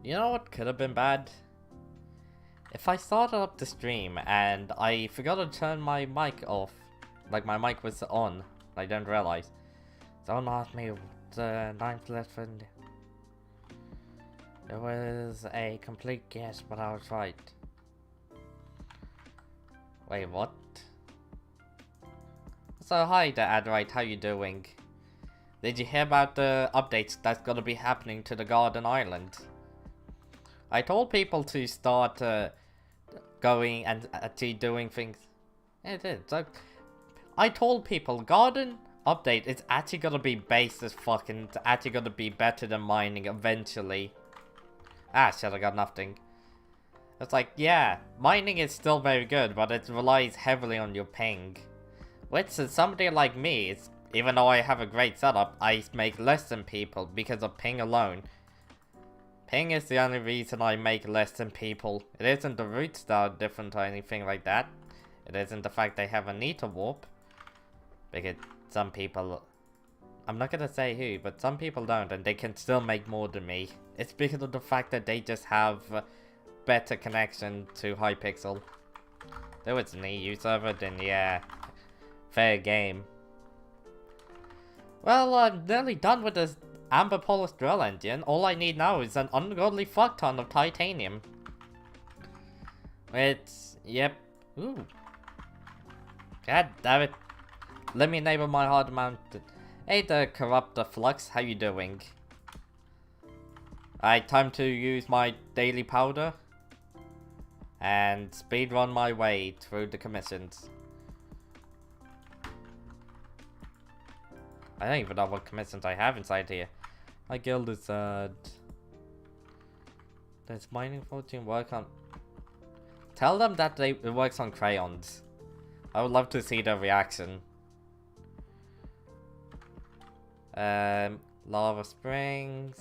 You know what could have been bad? If I started up the stream and I forgot to turn my mic off. Like my mic was on. I didn't realize. Don't ask me the ninth lesson. It was a complete guess, but I was right. Wait, what? So hi there, Adrite, how you doing? Did you hear about the updates that's gonna be happening to the Garden Island? I told people to start going and actually doing things. Yeah, it is. So, I told people Garden update is actually gonna be based as fucking. It's actually gonna be better than mining eventually. Ah, shit, I got nothing. It's like, yeah, mining is still very good, but it relies heavily on your ping. Which is somebody like me, it's, even though I have a great setup, I make less than people because of ping alone. Ping is the only reason I make less than people. It isn't the routes that are different or anything like that. It isn't the fact they have a Nita warp. Because some people... I'm not gonna say who, but some people don't, and they can still make more than me. It's because of the fact that they just have better connection to Hypixel. Though it's an EU server, then yeah, fair game. Well, I'm nearly done with this Amber Polished Drill Engine. All I need now is an ungodly fuck ton of titanium. It's... yep. Ooh. God damn it. Let me enable my hard mounted... Hey there, Corruptor Flux, how you doing? Alright, time to use my daily powder. And speedrun my way through the commissions. I don't even know what commissions I have inside here. My guild is does mining fortune work on... Tell them that it works on crayons. I would love to see their reaction. Lava Springs.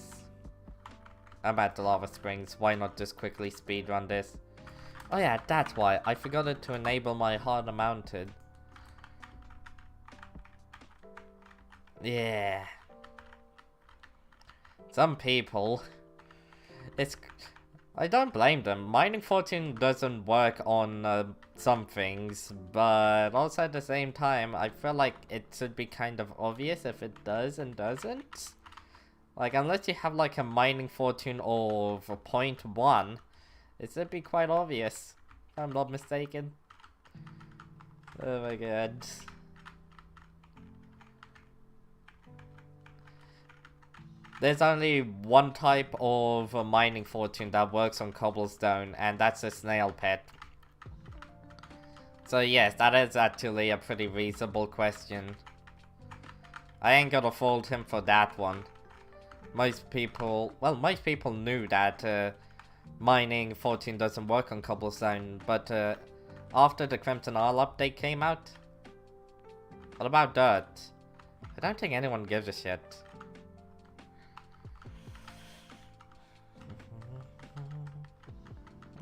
I'm at the Lava Springs. Why not just quickly speedrun this? Oh yeah, that's why. I forgot to enable my harder mounted. Yeah. Some people... It's... I don't blame them. Mining fortune doesn't work on some things, but also at the same time, I feel like it should be kind of obvious if it does and doesn't. Like, unless you have like a mining fortune of 0.1, it should be quite obvious, if I'm not mistaken. Oh my god. There's only one type of mining fortune that works on cobblestone, and that's a snail pet. So yes, that is actually a pretty reasonable question. I ain't gonna fault him for that one. Most people knew that mining fortune doesn't work on cobblestone, but after the Crimson Isle update came out, what about dirt? I don't think anyone gives a shit.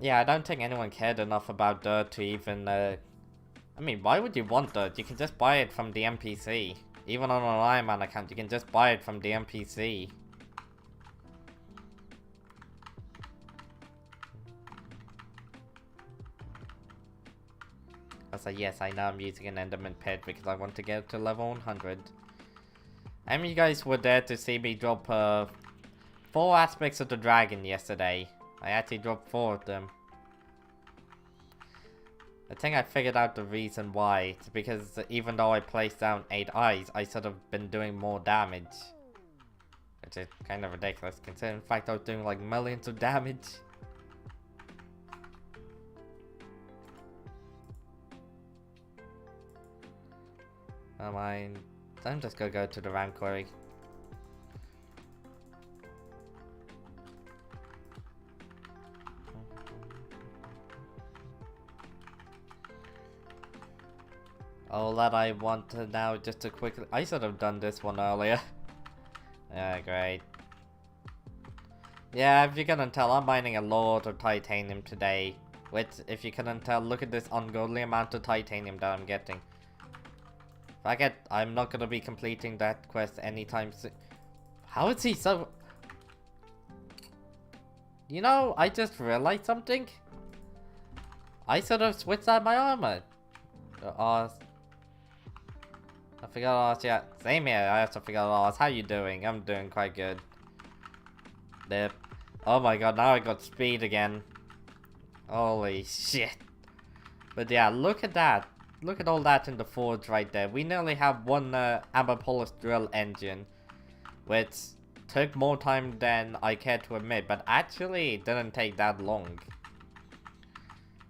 Yeah, I don't think anyone cared enough about dirt to even, I mean, why would you want dirt? You can just buy it from the NPC. Even on an Ironman account, you can just buy it from the NPC. I was like, yes, I know I'm using an Enderman pet because I want to get to level 100. And you guys were there to see me drop 4 aspects of the dragon yesterday. I actually dropped 4 of them. I think I figured out the reason why. It's because even though I placed down 8 eyes, I should have been doing more damage. Which is kind of ridiculous, considering in fact I was doing like millions of damage. Oh my... I'm just gonna go to the Ram Quarry. All that I want to now just to quickly... I should have done this one earlier. Yeah, great. Yeah, if you couldn't tell, I'm mining a lot of titanium today. Which, if you couldn't tell, look at this ungodly amount of titanium that I'm getting. I'm not gonna be completing that quest anytime soon. How is he so... You know, I just realized something. I sort of switched out my armor. I forgot to ask, yeah. Same here, I have to forget to ask. How you doing? I'm doing quite good. There. Oh my god, now I got speed again. Holy shit. But yeah, look at that. Look at all that in the forge right there. We nearly have one amber polish drill engine, which took more time than I care to admit, but actually it didn't take that long.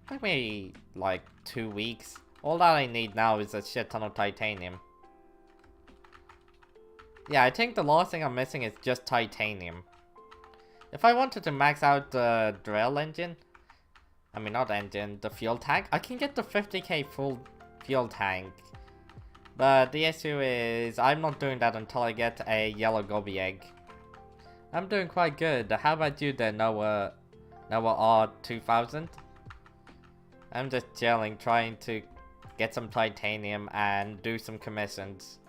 Took me like 2 weeks. All that I need now is a shit ton of titanium. Yeah, I think the last thing I'm missing is just titanium. If I wanted to max out the drill engine, I mean not engine, the fuel tank, I can get the 50k full fuel tank. But the issue is, I'm not doing that until I get a yellow goby egg. I'm doing quite good. How about you there, Noah R2000? I'm just chilling, trying to get some titanium and do some commissions.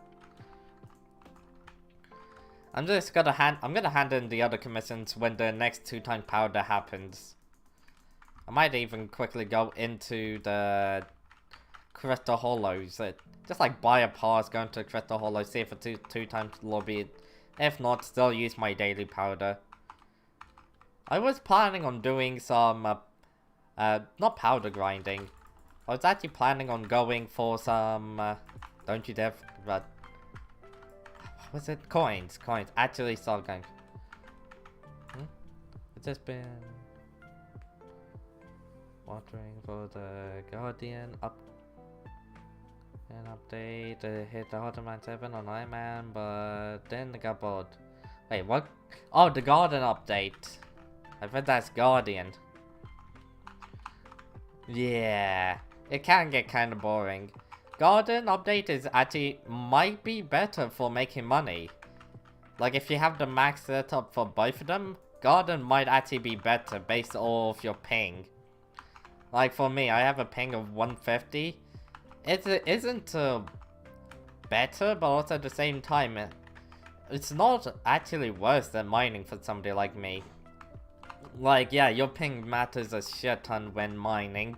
I'm gonna hand in the other commissions when the next 2-time powder happens. I might even quickly go into the Crystal Hollows. Just like buy a pass, go into Crystal Hollows, see if a two times lobby. If not, still use my daily powder. I was planning on doing some, not powder grinding. I was actually planning on going for some, don't you dare, but what was it? Coins. Actually start going. It's just been watering for the Guardian update. Hit the Ottoman 7 on Ironman, but then I got bored. Wait, what? Oh, the Garden update. I bet that's Guardian. Yeah, it can get kind of boring. Garden update is actually might be better for making money. Like if you have the max setup for both of them, Garden might actually be better based off your ping. Like for me, I have a ping of 150. It isn't better, but also at the same time, it's not actually worse than mining for somebody like me. Like, yeah, your ping matters a shit ton when mining.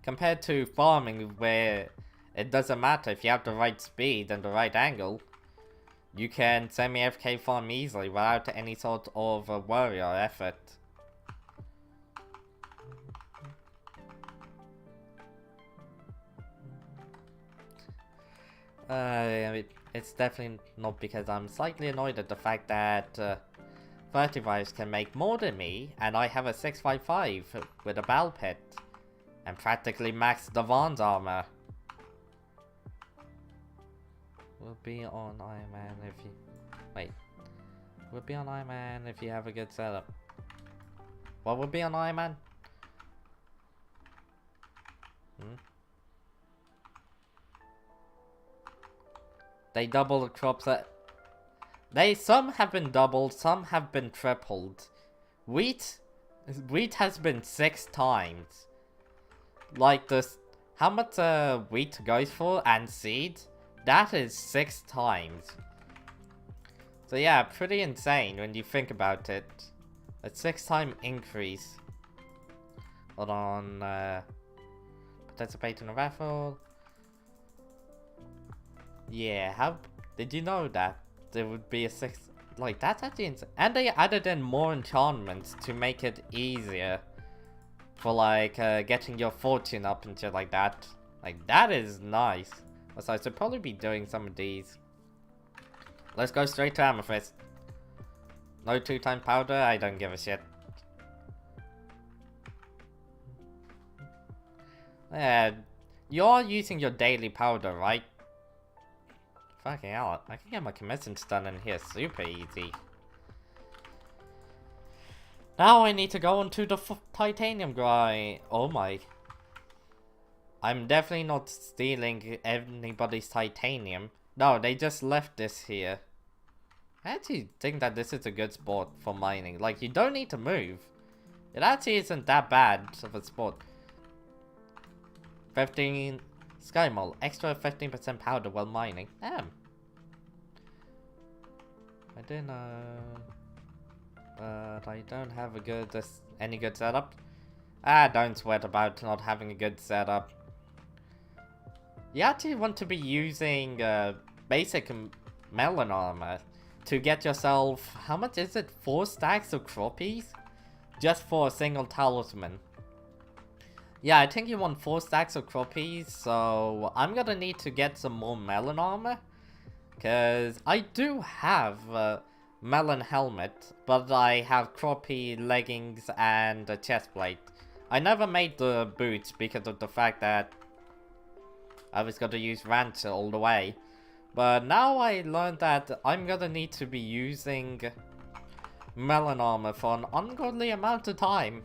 Compared to farming, where it doesn't matter if you have the right speed and the right angle. You can semi-FK farm easily without any sort of worry or effort. It's definitely not because I'm slightly annoyed at the fact that 35s can make more than me, and I have a 655 with a bell pit, and practically max Devon's armor. We'll be on Ironman if you... Wait. We'll be on Ironman if you have a good setup. What will be on Ironman? They double the crops at... Some have been doubled, some have been tripled. Wheat has been 6 times. Like this... How much wheat goes for and seed? That is 6 times. So yeah, pretty insane when you think about it. A 6-time increase. Hold on, participate in a raffle. Yeah, how did you know that there would be a 6? Like, that's actually insane. And they added in more enchantments to make it easier for like getting your fortune up and shit like that. Like, that is nice. So I should probably be doing some of these. Let's go straight to Amethyst. No 2-time powder, I don't give a shit. Yeah, you're using your daily powder, right? Fucking hell, I can get my commissions done in here super easy. Now I need to go into the titanium grind. Oh my. I'm definitely not stealing anybody's titanium. No, they just left this here. I actually think that this is a good spot for mining. Like, you don't need to move. It actually isn't that bad of a spot. 15 Sky Mole, extra 15% powder while mining. Damn. I didn't But I don't have a good, any good setup. Ah, don't sweat about not having a good setup. You actually want to be using basic melon armor to get yourself, how much is it? 4 stacks of croppies? Just for a single talisman. Yeah, I think you want 4 stacks of croppies, so I'm gonna need to get some more melon armor. Because I do have a melon helmet, but I have croppy leggings and a chest plate. I never made the boots because of the fact that I was gonna use ranch all the way. But now I learned that I'm gonna need to be using melon armor for an ungodly amount of time.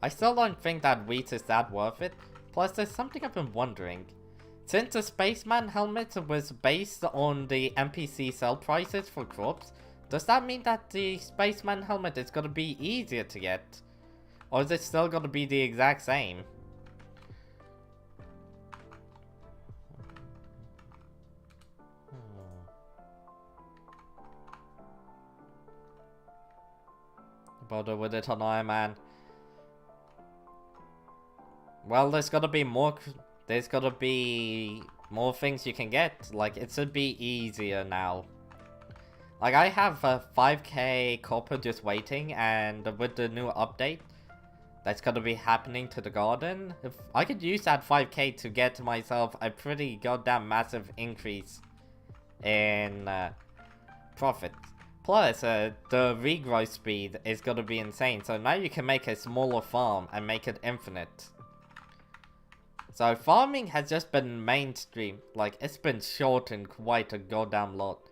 I still don't think that wheat is that worth it. Plus, there's something I've been wondering. Since the Spaceman helmet was based on the NPC sell prices for crops, does that mean that the Spaceman helmet is gonna be easier to get? Or is it still gonna be the exact same? Bother with it on Ironman. Well, there's gotta be more things you can get. Like, it should be easier now. Like, I have a 5k copper just waiting, and with the new update that's gonna be happening to the garden, if I could use that 5k to get myself a pretty goddamn massive increase in profit. Plus, the regrowth speed is gonna be insane, so now you can make a smaller farm and make it infinite. So farming has just been mainstream, like it's been shortened quite a goddamn lot.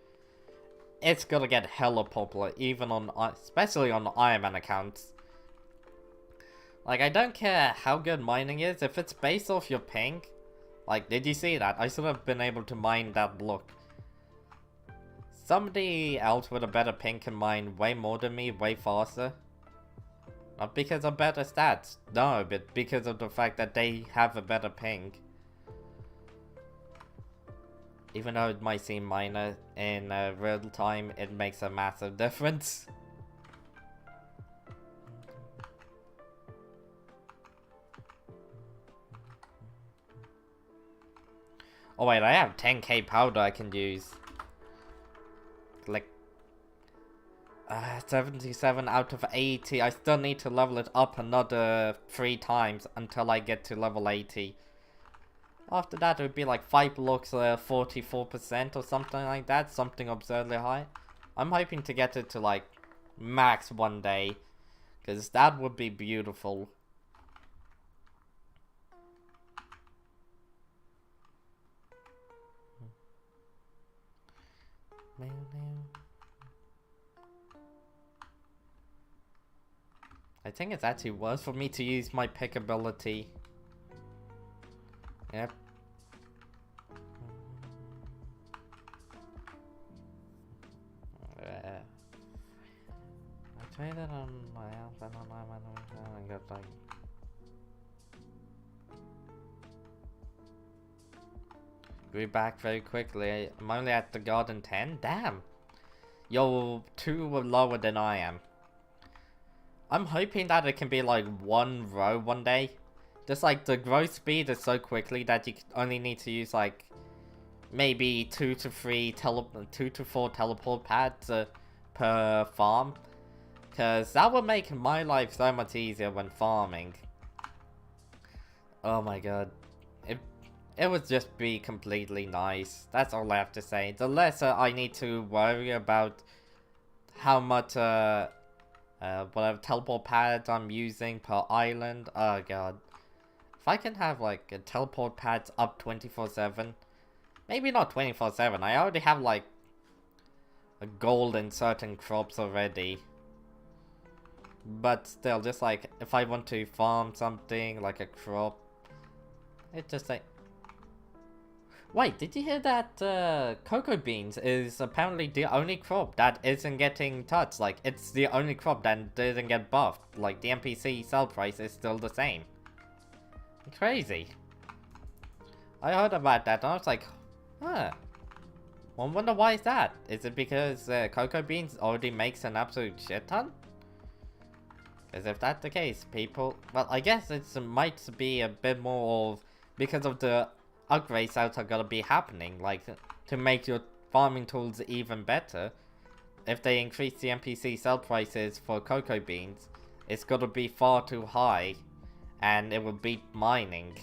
It's gonna get hella popular, even on, especially on Ironman accounts. Like, I don't care how good mining is, if it's based off your ping. Like, did you see that? I should have been able to mine that block. Somebody else with a better ping can mine way more than me, way faster. Not because of better stats, no, but because of the fact that they have a better ping. Even though it might seem minor in real time, it makes a massive difference. Oh wait, I have 10k powder I can use. Like, 77 out of 80. I still need to level it up another 3 times until I get to level 80. After that, it would be like 5 blocks, 44% or something like that. Something absurdly high. I'm hoping to get it to like max one day, because that would be beautiful. I think it's actually worse for me to use my pick ability. Yep. I tried it on my outfit on Ironman and got like... Grew back very quickly. I'm only at the garden 10? Damn! You're 2 lower than I am. I'm hoping that it can be like 1 row one day. Just like the growth speed is so quickly that you only need to use like maybe 2 to 4 teleport pads per farm. Cause that would make my life so much easier when farming. Oh my god. It would just be completely nice. That's all I have to say. The less I need to worry about how much whatever teleport pads I'm using per island. Oh god. If I can have like a teleport pads up 24/7. Maybe not 24/7. I already have like a gold in certain crops already. But still, just like if I want to farm something like a crop, it just like... Wait, did you hear that cocoa beans is apparently the only crop that isn't getting touched? Like, it's the only crop that didn't get buffed. Like, the NPC sell price is still the same. Crazy. I heard about that and I was like, huh. I wonder why is that? Is it because cocoa beans already makes an absolute shit ton? Because if that's the case, people... Well, I guess it might be a bit more of... Because of the upgrades that are gonna be happening. Like, to make your farming tools even better. If they increase the NPC sell prices for cocoa beans, it's gonna be far too high. And it will beat mining.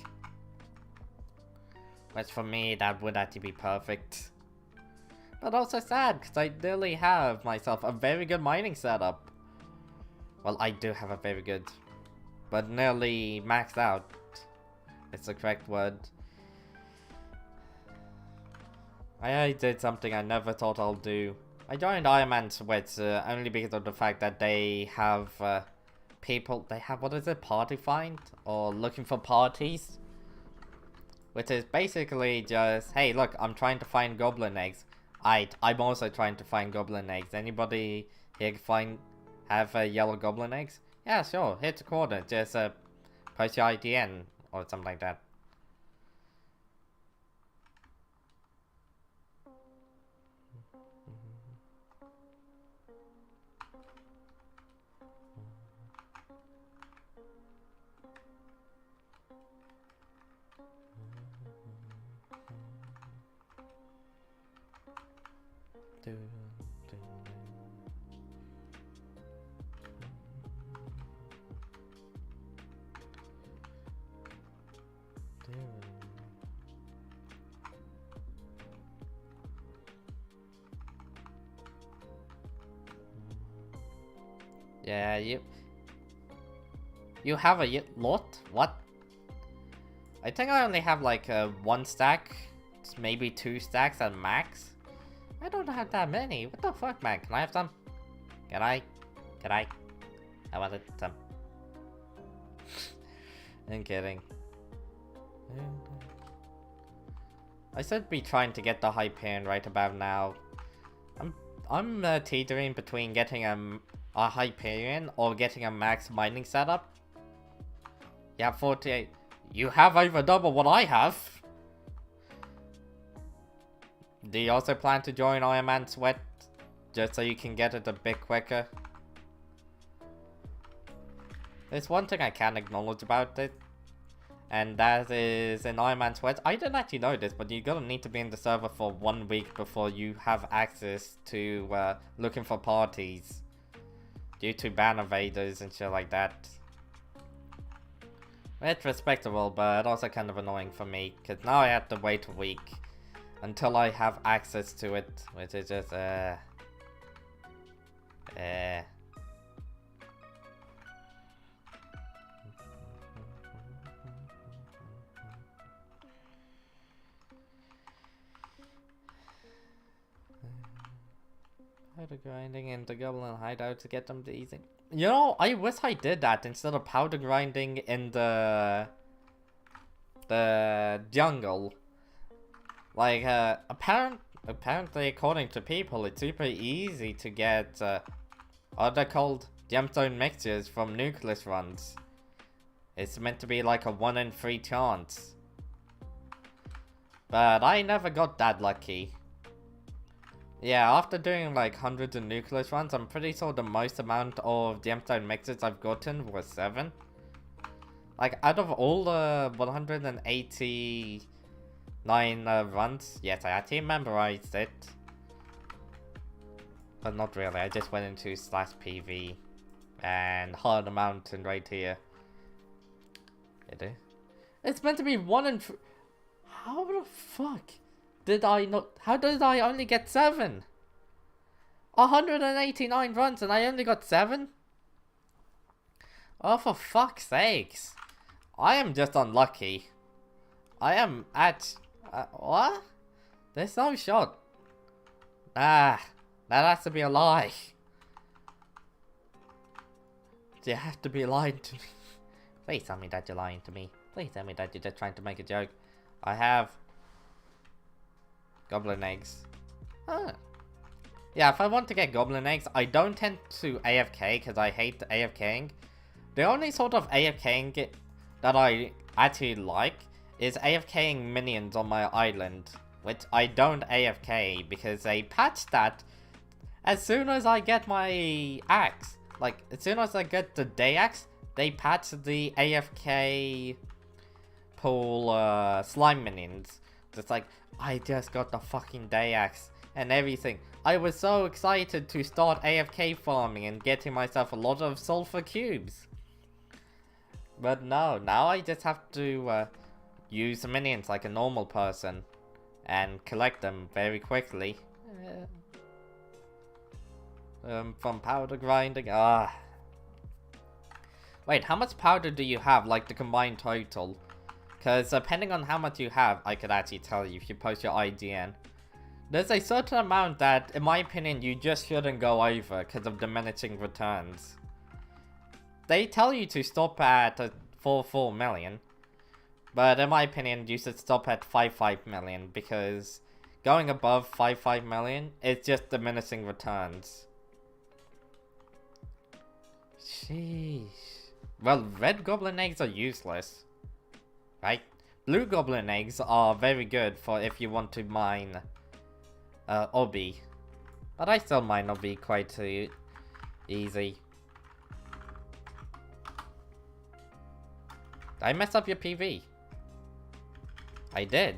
Which for me, that would actually be perfect. But also sad, because I nearly have myself a very good mining setup. Well, I do have a very good, but nearly maxed out. It's the correct word. I did something I never thought I'll do. I joined Ironman Sweats only because of the fact that they have people, they have, what is it, party find? Or looking for parties? Which is basically just, hey look, I'm trying to find goblin eggs. I'm also trying to find goblin eggs. Anybody here have yellow goblin eggs? Yeah, sure. Hit the corner. Just post your IDN or something like that. Yeah, you have a lot? What? I think I only have like 1 stack, maybe 2 stacks at max. I don't have that many. What the fuck, man? Can I have some? Can I? I wanted some. I'm kidding. I should be trying to get the Hyperion right about now. I'm teetering between getting a Hyperion or getting a max mining setup. You have 48. You have over double what I have. Do you also plan to join Ironman Sweat? Just so you can get it a bit quicker? There's one thing I can acknowledge about it. And that is in Ironman Sweat. I didn't actually know this, but you're gonna need to be in the server for 1 week before you have access to looking for parties. Due to ban evaders and shit like that. It's respectable, but also kind of annoying for me. Because now I have to wait a week. Until I have access to it, which is just, I Powder grinding into goblin hideout to get them to easy. You know, I wish I did that instead of powder grinding in the jungle. Like, apparently, according to people, it's super easy to get, what are they called? Gemstone mixtures from nucleus runs. It's meant to be like a 1 in 3 chance. But I never got that lucky. Yeah, after doing like hundreds of nucleus runs, I'm pretty sure the most amount of gemstone mixtures I've gotten was 7. Like, out of all the 189 runs, yes, I actually memorized it. But not really, I just went into /PV and hard a mountain right here. It's meant to be 1 in 3. How the fuck did I not? How did I only get 7? 189 runs and I only got 7? Oh, for fuck's sakes. I am just unlucky. I am at... what? There's no shot. Ah, that has to be a lie. You have to be lying to me. Please tell me that you're lying to me. Please tell me that you're just trying to make a joke. I have... goblin eggs. Huh. Yeah, if I want to get goblin eggs, I don't tend to AFK because I hate AFKing. The only sort of AFKing that I actually like is AFKing minions on my island. which I don't AFK because they patched that as soon as I get my axe. Like, as soon as I get the day axe, they patched the AFK pool slime minions. Just like, I just got the fucking day axe and everything. I was so excited to start AFK farming and getting myself a lot of sulfur cubes. But no, now I just have to use the minions like a normal person and collect them very quickly. From powder grinding. Wait, how much powder do you have, like the combined total? Because depending on how much you have, I could actually tell you if you post your IGN. There's a certain amount that, in my opinion, you just shouldn't go over because of diminishing returns. They tell you to stop at 4 million. But in my opinion, you should stop at 5 million because going above 5 million is just diminishing returns. Sheesh. Well, red goblin eggs are useless, right? Blue goblin eggs are very good for if you want to mine obby. But I still mine obby quite easy. Did I mess up your PV? I did.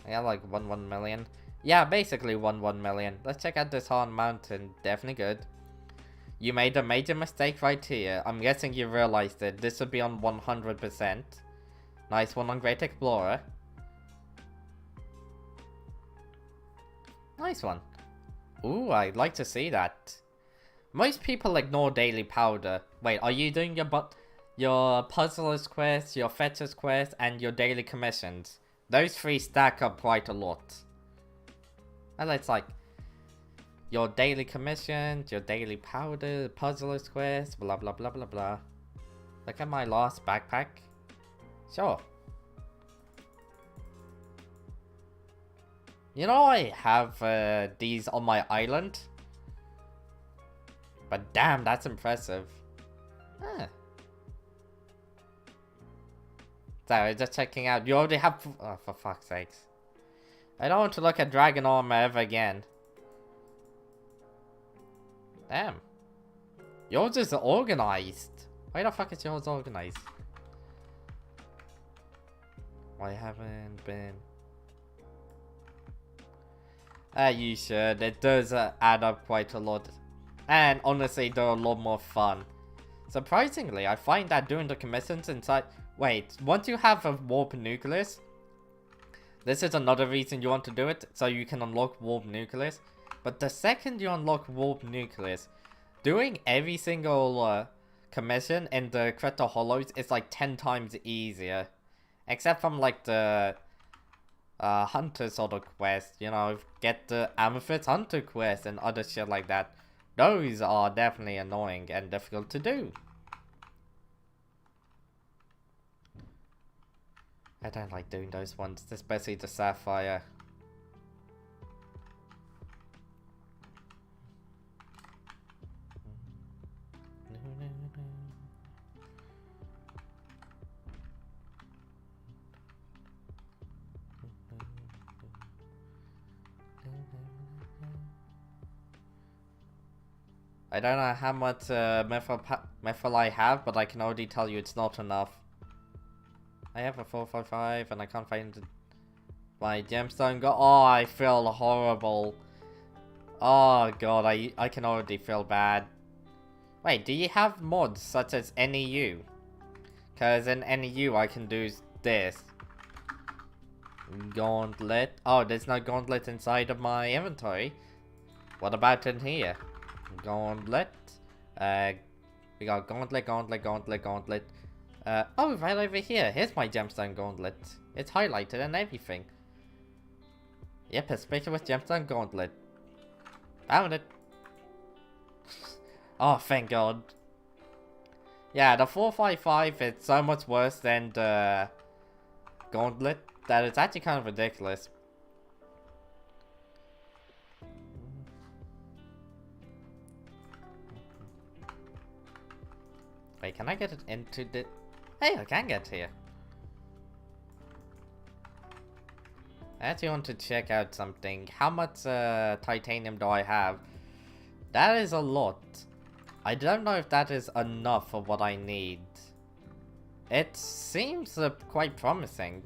I got like 1 million. Yeah, basically 1 million. Let's check out this Horn Mountain. Definitely good. You made a major mistake right here. I'm guessing you realized it. This would be on 100%. Nice one on Great Explorer. Nice one. Ooh, I'd like to see that. Most people ignore daily powder. Wait, are you doing your puzzler's quest, your fetcher's quest, and your daily commissions? Those 3 stack up quite a lot. And it's like your daily commissions, your daily powder, puzzler's quest, blah blah blah blah blah. Look at my last backpack. Sure. You know I have these on my island. But damn, that's impressive. Huh. So, just checking out. You already have... Oh, for fuck's sakes. I don't want to look at dragon armor ever again. Damn. Yours is organized. Why the fuck is yours organized? I haven't been... you should. It does add up quite a lot. And honestly, they're a lot more fun. Surprisingly, I find that doing the commissions inside... Wait, once you have a warp nucleus, this is another reason you want to do it, so you can unlock warp nucleus. But the second you unlock warp nucleus, doing every single commission in the Crypto Hollows is like 10 times easier. Except from like the hunter sort of quest, you know, get the Amethyst Hunter quest and other shit like that. Those are definitely annoying and difficult to do. I don't like doing those ones, especially the Sapphire. I don't know how much methyl I have, but I can already tell you it's not enough. I have a 455 and I can't find my gemstone. Oh, I feel horrible. Oh god, I can already feel bad. Wait, do you have mods such as NEU? Because in NEU I can do this. Gauntlet. Oh, there's no gauntlet inside of my inventory. What about in here? Gauntlet. We got gauntlet, gauntlet, gauntlet, gauntlet. Oh, right over here. Here's my gemstone gauntlet. It's highlighted and everything. Yep, conspicuous gemstone gauntlet. Found it. Oh, thank god. Yeah, the 455 is so much worse than the gauntlet that it's actually kind of ridiculous. Wait, can I get it into the... Hey, I can get here. I actually want to check out something. How much titanium do I have? That is a lot. I don't know if that is enough for what I need. It seems quite promising.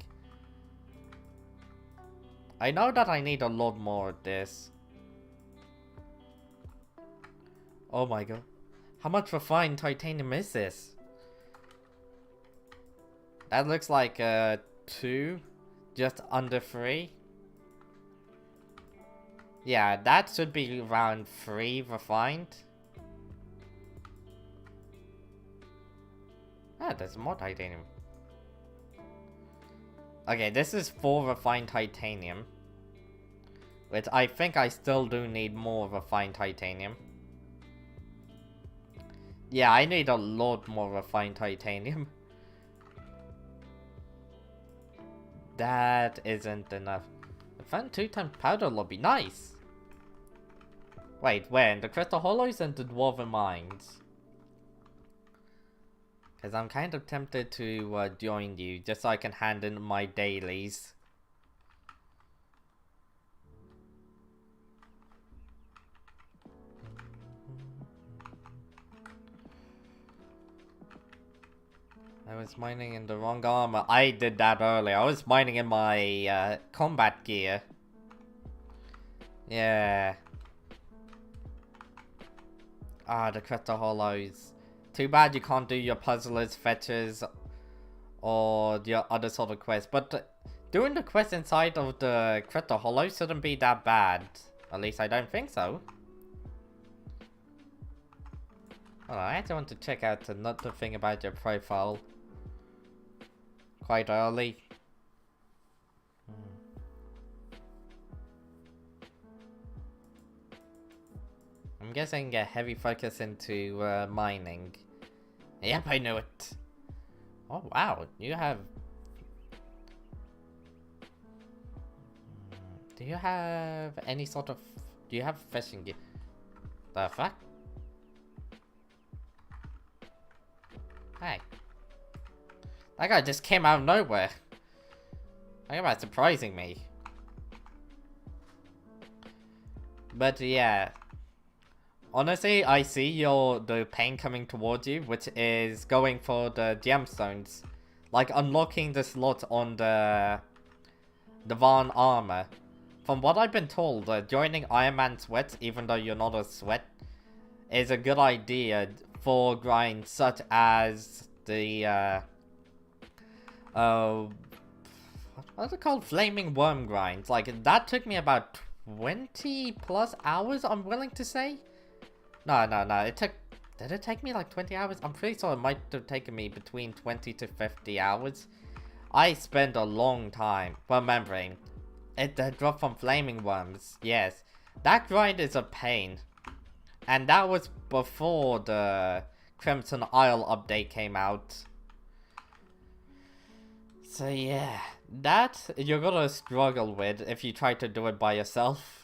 I know that I need a lot more of this. Oh my god. How much refined titanium is this? That looks like 2. Just under 3. Yeah, that should be around 3 refined. Ah, there's more titanium. Okay, this is 4 refined titanium. Which I think I still do need more refined titanium. Yeah, I need a lot more refined titanium. That isn't enough. I found 2-ton powder lobby. Nice! Wait, where? In the Crystal Hollows and the Dwarven Mines? Because I'm kind of tempted to join you, just so I can hand in my dailies. I was mining in the wrong armor. I did that earlier. I was mining in my combat gear. Yeah. Ah, the Crystal Hollows. Too bad you can't do your puzzlers, fetches, or your other sort of quests. But doing the quest inside of the Crystal Hollows shouldn't be that bad. At least I don't think so. Hold on, I actually want to check out another thing about your profile. Quite early. I'm guessing a heavy focus into mining. Yep, I knew it. Oh wow, you have... Do you have any sort of... Do you have fishing gear? The fuck? Hey. That guy just came out of nowhere. Talk about surprising me. But yeah. Honestly, I see the pain coming towards you, which is going for the gemstones. Like unlocking the slot on the Van armor. From what I've been told, joining Ironman sweat, even though you're not a sweat, is a good idea for grinds such as the what's it called? Flaming worm grinds. Like that took me about 20 plus hours, I'm willing to say. No, it took... Did it take me like 20 hours? I'm pretty sure it might have taken me between 20 to 50 hours. I spent a long time remembering. The drop from flaming worms. Yes. That grind is a pain. And that was before the Crimson Isle update came out. So yeah. That you're gonna struggle with if you try to do it by yourself.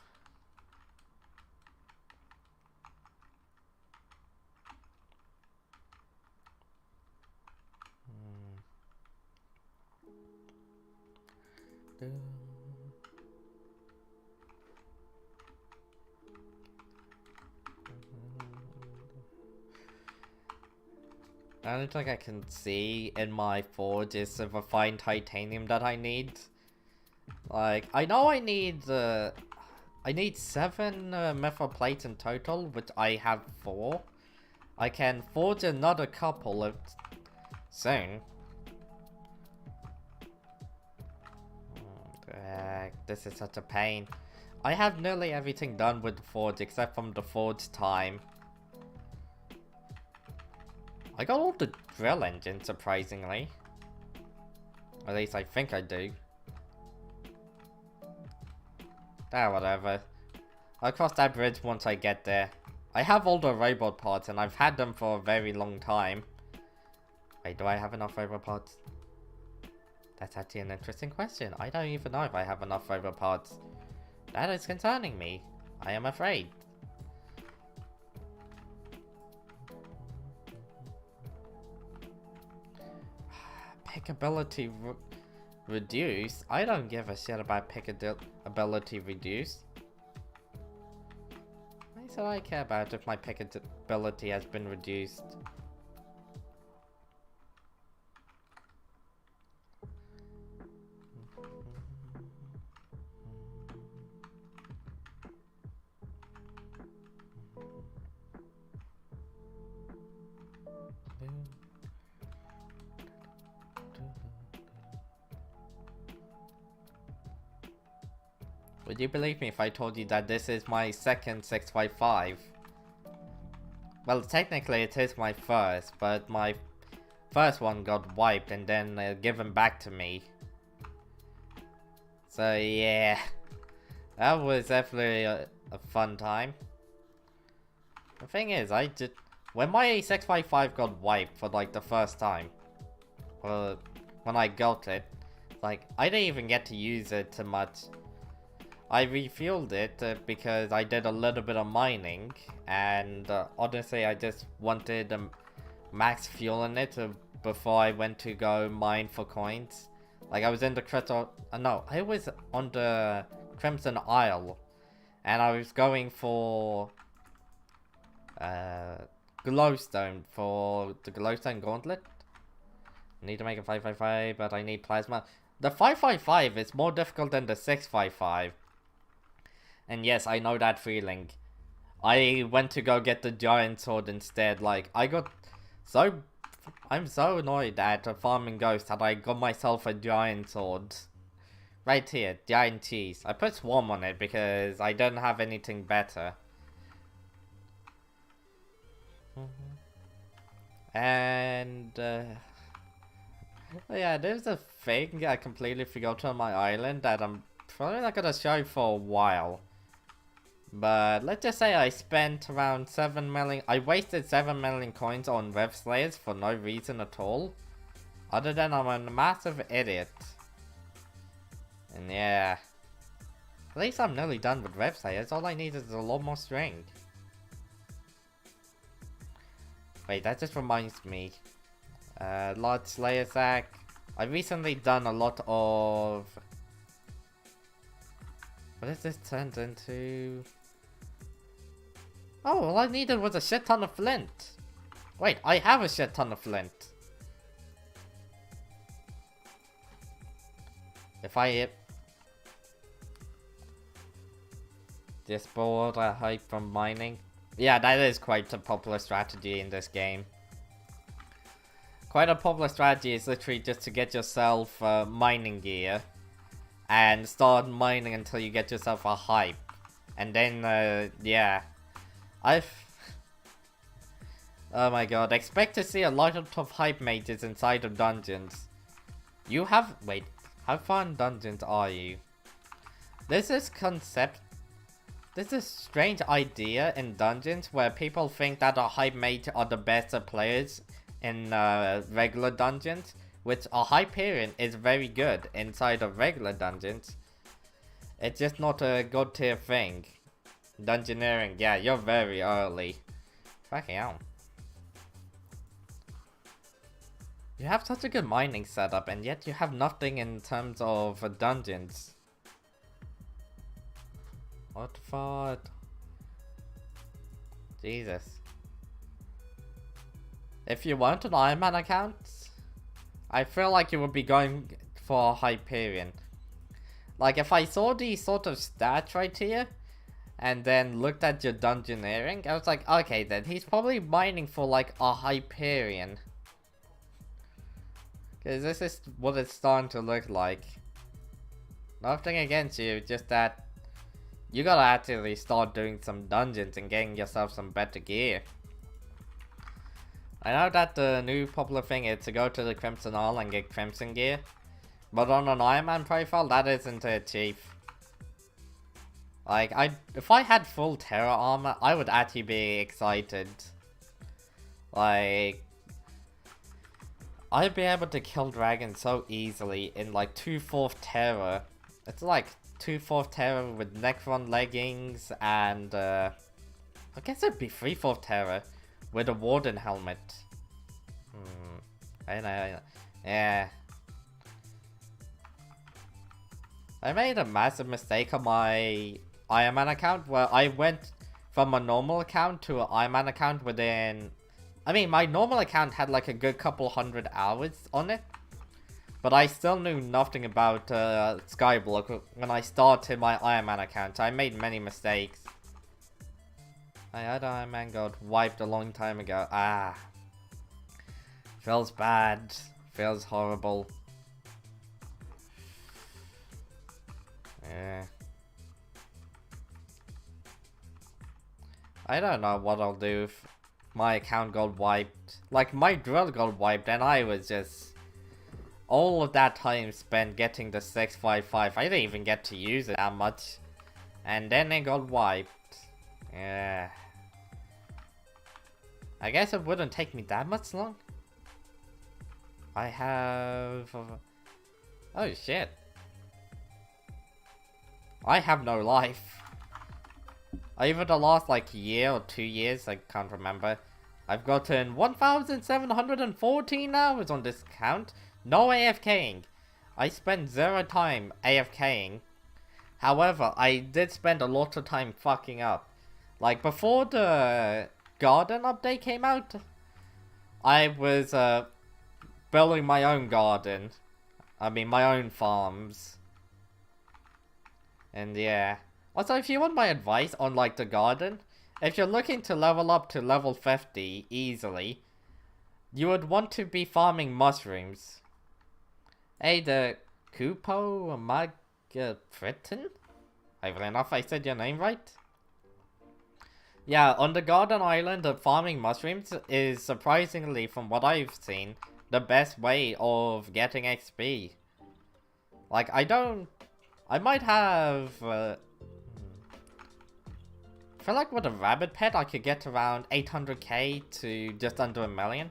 I don't think I can see in my forge is the refined titanium that I need. Like, I know I need 7 metal plates in total, which I have 4. I can forge another couple soon. This is such a pain. I have nearly everything done with the forge except from the forge time. I got all the drill engines, surprisingly. At least I think I do. Ah, whatever. I'll cross that bridge once I get there. I have all the robot parts and I've had them for a very long time. Wait, do I have enough robot parts? That's actually an interesting question. I don't even know if I have enough robot parts. That is concerning me. I am afraid. Pickability reduce? I don't give a shit about pick ability reduce. Why should I care about if my pick ability has been reduced? Would you believe me if I told you that this is my second 655? Well, technically it is my first, but my first one got wiped and then given back to me. So yeah, that was definitely a fun time. The thing is, when my 655 got wiped for like the first time, when I got it, like I didn't even get to use it too much. I refueled it because I did a little bit of mining, and honestly I just wanted max fuel in it before I went to go mine for coins. Like I was in the crystal, no, I was on the Crimson Isle, and I was going for glowstone for the glowstone gauntlet. Need to make a 555, but I need plasma. The 555 is more difficult than the 655. And yes, I know that feeling. I went to go get the giant sword instead. Like, I'm so annoyed at farming ghosts that I got myself a giant sword. Right here, giant cheese. I put swarm on it because I don't have anything better. And, yeah, there's a thing I completely forgot on my island that I'm probably not gonna show for a while. But let's just say I spent around 7 million. I wasted 7 million coins on Rev Slayers for no reason at all. Other than I'm a massive idiot. And yeah. At least I'm nearly done with Rev Slayers. All I need is a lot more string. Wait, that just reminds me. Large Slayer Sack. I've recently done a lot of... What is this turned into? Oh, all I needed was a shit ton of flint. Wait, I have a shit ton of flint. If I hit... Just board a hype from mining. Yeah, that is quite a popular strategy in this game. Quite a popular strategy is literally just to get yourself mining gear. And start mining until you get yourself a hype. And then, yeah. Oh my god, expect to see a lot of hype mages inside of dungeons. Wait, how far in dungeons are you? There's this strange idea in dungeons where people think that a hype mage are the best players in regular dungeons. Which a Hyperion is very good inside of regular dungeons. It's just not a god tier thing. Dungeoneering, yeah, you're very early. Fucking hell. You have such a good mining setup, and yet you have nothing in terms of dungeons. What the fuck? Jesus. If you want an Ironman account, I feel like you would be going for a Hyperion. Like, if I saw these sort of stats right here, and then looked at your dungeoneering, I was like, okay then, he's probably mining for like a Hyperion. Because this is what it's starting to look like. Nothing against you, just that you gotta actually start doing some dungeons and getting yourself some better gear. I know that the new popular thing is to go to the Crimson Isle and get Crimson gear. But on an Ironman profile, that isn't achieved. Like, if I had full Terra armor, I would actually be excited. Like, I'd be able to kill dragons so easily in like 2/4 Terra. It's like 2/4 Terra with Necron leggings and I guess it'd be 3/4 Terra with a Warden helmet. I know. Yeah. I made a massive mistake on my Ironman account where I went from a normal account to an Ironman account within... I mean, my normal account had like a good couple hundred hours on it. But I still knew nothing about Skyblock when I started my Ironman account. I made many mistakes. My other Ironman got wiped a long time ago. Ah. Feels bad. Feels horrible. Yeah. I don't know what I'll do if my account got wiped. Like, my drill got wiped and I was just... all of that time spent getting the 655. I didn't even get to use it that much. And then it got wiped. Yeah. I guess it wouldn't take me that much long. I have... oh shit. I have no life. Over the last like year or 2 years, I can't remember, I've gotten 1,714 hours on this account. No AFKing. I spent 0 time AFKing. However, I did spend a lot of time fucking up. Like, before the garden update came out, I was building my own garden. I mean, my own farms. And yeah. Also, if you want my advice on, like, the garden, if you're looking to level up to level 50 easily, you would want to be farming mushrooms. Hey, the Kupo Magafritin? I don't know if I said your name right. Yeah, on the Garden Island, farming mushrooms is surprisingly, from what I've seen, the best way of getting XP. Like, I might have... I feel like with a rabbit pet, I could get around 800k to just under 1 million.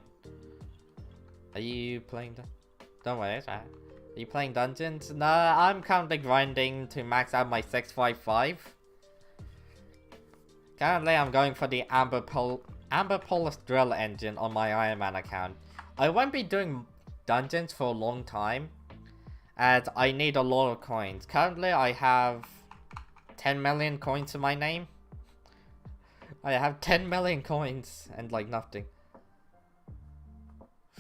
Are you playing Don't worry, it's alright. Are you playing dungeons? No, I'm currently grinding to max out my 655. Currently, I'm going for the Amber Polaris drill engine on my Ironman account. I won't be doing dungeons for a long time, as I need a lot of coins. Currently, I have 10 million coins to my name. I have 10 million coins and like nothing.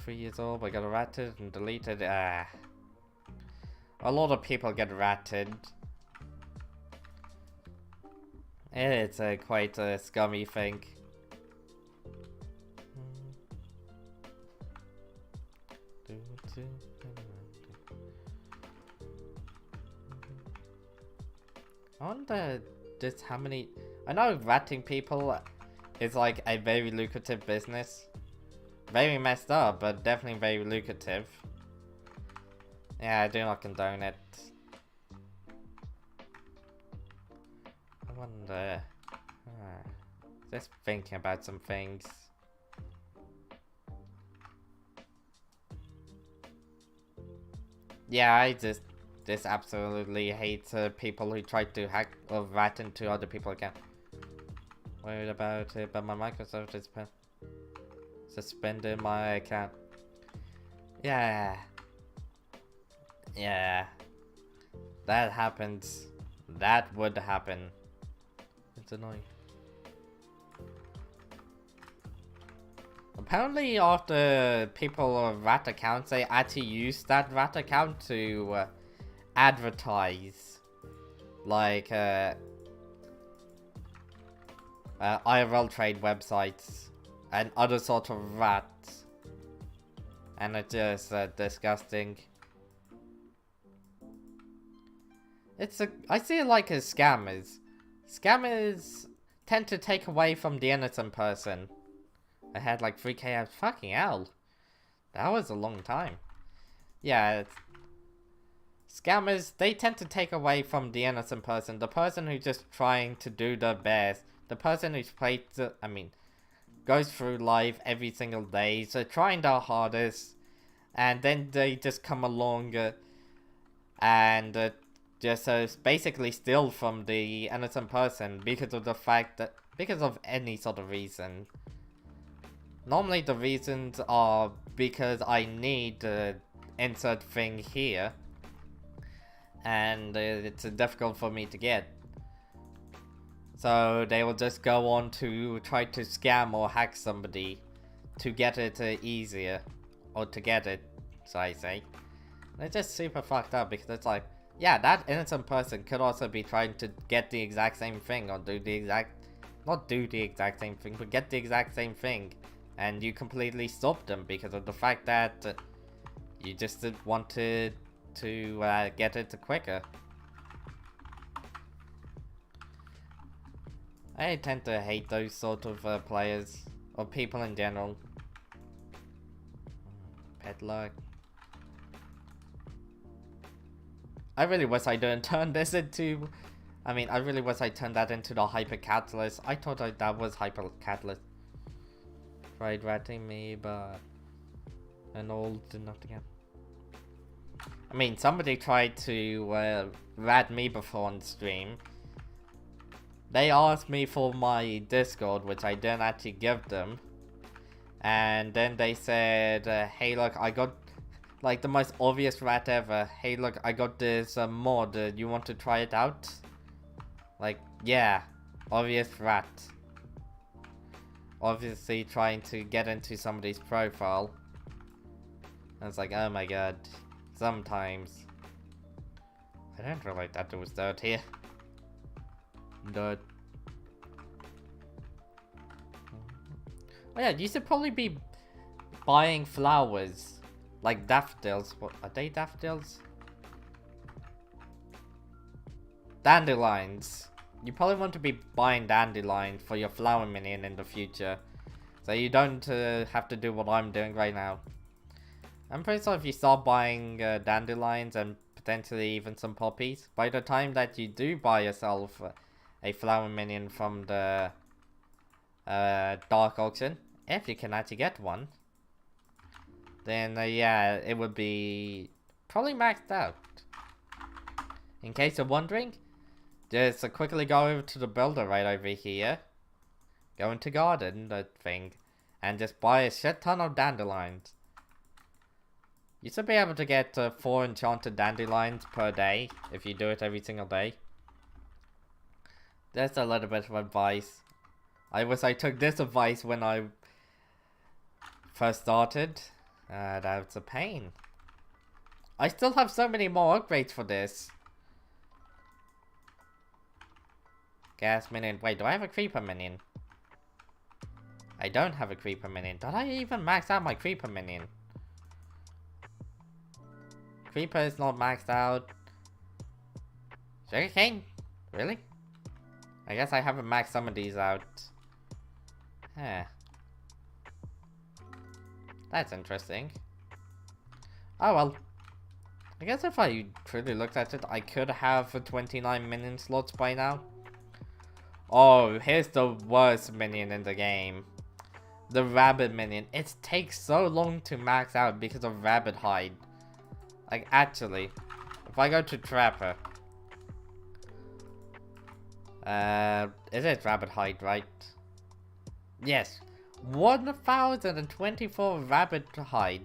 3 years old, I got ratted and deleted. A lot of people get ratted. It's quite a scummy thing. I wonder just how many... I know ratting people is like a very lucrative business. Very messed up, but definitely very lucrative. Yeah, I do not condone it. I wonder... just thinking about some things. Yeah, I just absolutely hate people who try to hack or rat into other people's account. Worried about it, but my Microsoft is suspended my account. Yeah. Yeah. That happens. That would happen. It's annoying. Apparently after people rat accounts, they actually use that rat account to advertise. Like IRL trade websites and other sort of rats. And it's just disgusting. I see it like as scammers. Scammers tend to take away from the innocent person. I had like 3k hours. Fucking hell. That was a long time. Yeah, scammers, they tend to take away from the innocent person. The person who's just trying to do their best. The person who's goes through life every single day. So trying their hardest. And then they just come along and just basically steal from the innocent person because of the fact that, because of any sort of reason. Normally the reasons are because I need insert thing here. and it's difficult for me to get. So they will just go on to try to scam or hack somebody to get it easier, or to get it, so I say. And it's just super fucked up because it's like, yeah, that innocent person could also be trying to get the exact same thing, or do the exact, not do the exact same thing, but get the exact same thing. And you completely stopped them because of the fact that you just wanted to get it quicker. I tend to hate those sort of players, or people in general. Pedlock. I really wish I didn't turn this into... I mean, I really wish I turned that into the Hyper Catalyst. I thought that was Hyper Catalyst. Tried ratting me, but... an old enough to get. I mean, somebody tried to rat me before on stream. They asked me for my Discord, which I didn't actually give them. And then they said, hey look, I got, like, the most obvious rat ever. Hey look, I got this mod, you want to try it out? Like, yeah, obvious rat. Obviously trying to get into somebody's profile. And it's like, oh my god, sometimes. I didn't realize that there was dirt here. Dirt. Oh yeah, you should probably be buying flowers. Like daffodils. What, are they daffodils? Dandelions. You probably want to be buying dandelions for your flower minion in the future. So you don't have to do what I'm doing right now. I'm pretty sure if you start buying dandelions and potentially even some poppies, by the time that you do buy yourself a flower minion from the dark auction, if you can actually get one, then yeah, it would be probably maxed out. In case you're wondering, just quickly go over to the builder right over here, go into garden, the thing, and just buy a shit ton of dandelions. You should be able to get 4 enchanted dandelions per day if you do it every single day. That's a little bit of advice. I wish I took this advice when I first started. That's a pain. I still have so many more upgrades for this. Gas minion. Wait, do I have a creeper minion? I don't have a creeper minion. Did I even max out my creeper minion? Creeper is not maxed out. Sugarcane? Really? I guess I haven't maxed some of these out. Huh. That's interesting. Oh well. I guess if I truly looked at it, I could have 29 minion slots by now. Oh, here's the worst minion in the game. The rabbit minion. It takes so long to max out because of rabbit hide. Like, actually, if I go to Trapper. Is it rabbit hide, right? Yes. 1024 rabbit hide.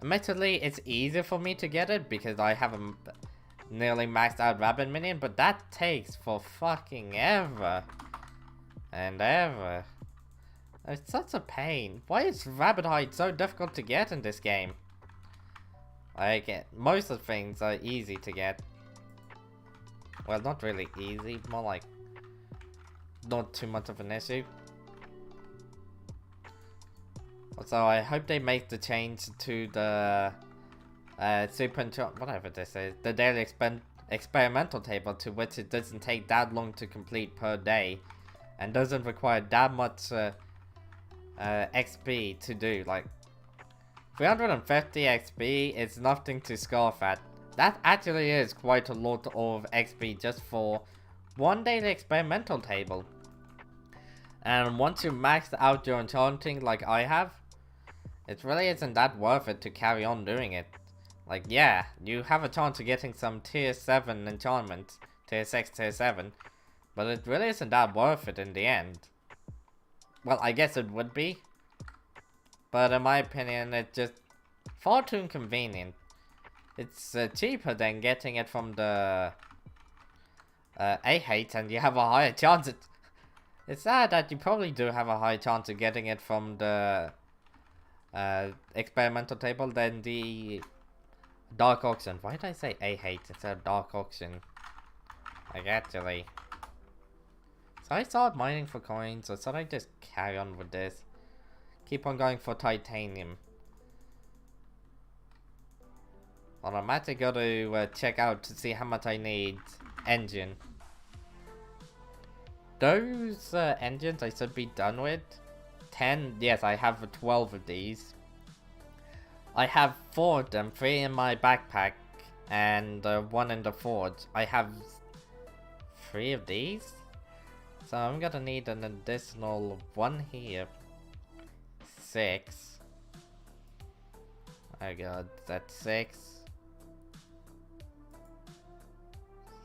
Admittedly, it's easier for me to get it because I have a nearly maxed out rabbit minion, but that takes for fucking ever. And ever. It's such a pain. Why is rabbit hide so difficult to get in this game? Like, most of the things are easy to get. Well, not really easy, more like not too much of an issue. So I hope they make the change to the whatever this is, the daily experimental table, to which it doesn't take that long to complete per day, and doesn't require that much XP to do. Like 350 XP is nothing to scoff at. That actually is quite a lot of XP just for one daily experimental table. And once you maxed out your enchanting like I have, it really isn't that worth it to carry on doing it. Like, yeah, you have a chance of getting some tier 7 enchantments, tier 6, tier 7, but it really isn't that worth it in the end. Well, I guess it would be, but in my opinion, it's just far too inconvenient. it's cheaper than getting it from the A8, and you have a higher chance. It's sad that you probably do have a higher chance of getting it from the experimental table than the dark auction. Why did I say A8 instead of dark auction? Like, actually. So I start mining for coins, or should I just carry on with this? Keep on going for titanium. Well, I'm actually going to check out to see how much I need engine. Those engines I should be done with. 10, yes, I have 12 of these. I have 4 of them, 3 in my backpack and 1 in the forge. I have 3 of these. So I'm gonna need an additional 1 here. 6. Oh god, that's 6.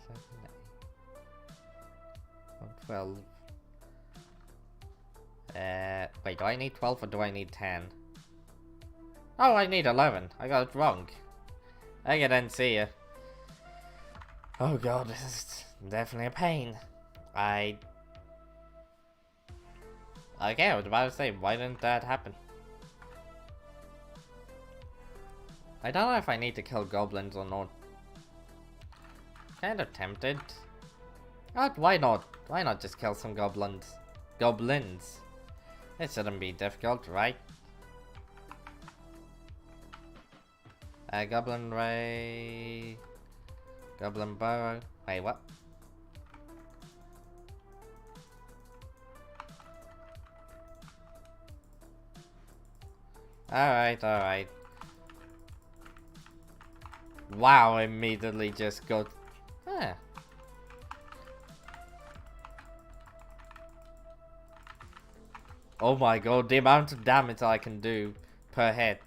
7, 8. 12. Wait, do I need 12 or do I need 10? Oh, I need 11. I got it wrong. I didn't see you. Oh god, this is definitely a pain. Okay, I was about to say, why didn't that happen? I don't know if I need to kill goblins or not. Kind of tempted. Oh, why not? Why not just kill some goblins? Goblins. It shouldn't be difficult, right? Goblin Ray... Goblin Burrow... Wait, what? Alright, alright. Wow, immediately just got... Ah. Oh my god, the amount of damage I can do per hit.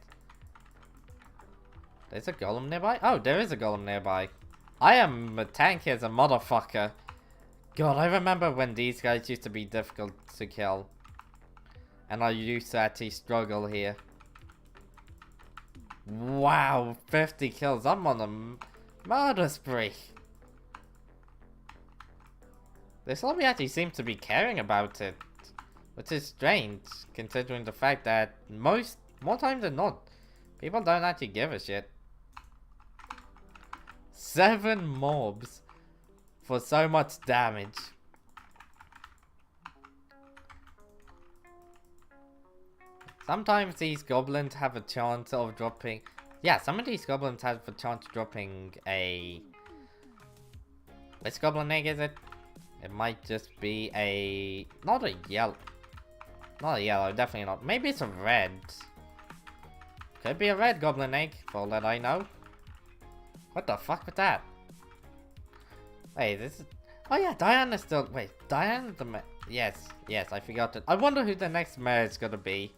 There's a golem nearby? Oh, there is a golem nearby. I am tanky as a motherfucker. God, I remember when these guys used to be difficult to kill. And I used to actually struggle here. Wow, 50 kills. I'm on a murder spree. This lobby actually seems to be caring about it. Which is strange, considering the fact that more times than not, people don't actually give a shit. 7 mobs for so much damage. Sometimes these goblins have a chance of dropping... Yeah, some of these goblins have a chance of dropping a... Which goblin egg is it? It might just be a... Not a yellow. Not a yellow, definitely not. Maybe it's a red. Could be a red goblin egg, for all that I know. What the fuck with that? Wait, this is... Oh yeah, Diane is still... Wait, Diane the mayor... Yes, I forgot it. I wonder who the next mayor is gonna be.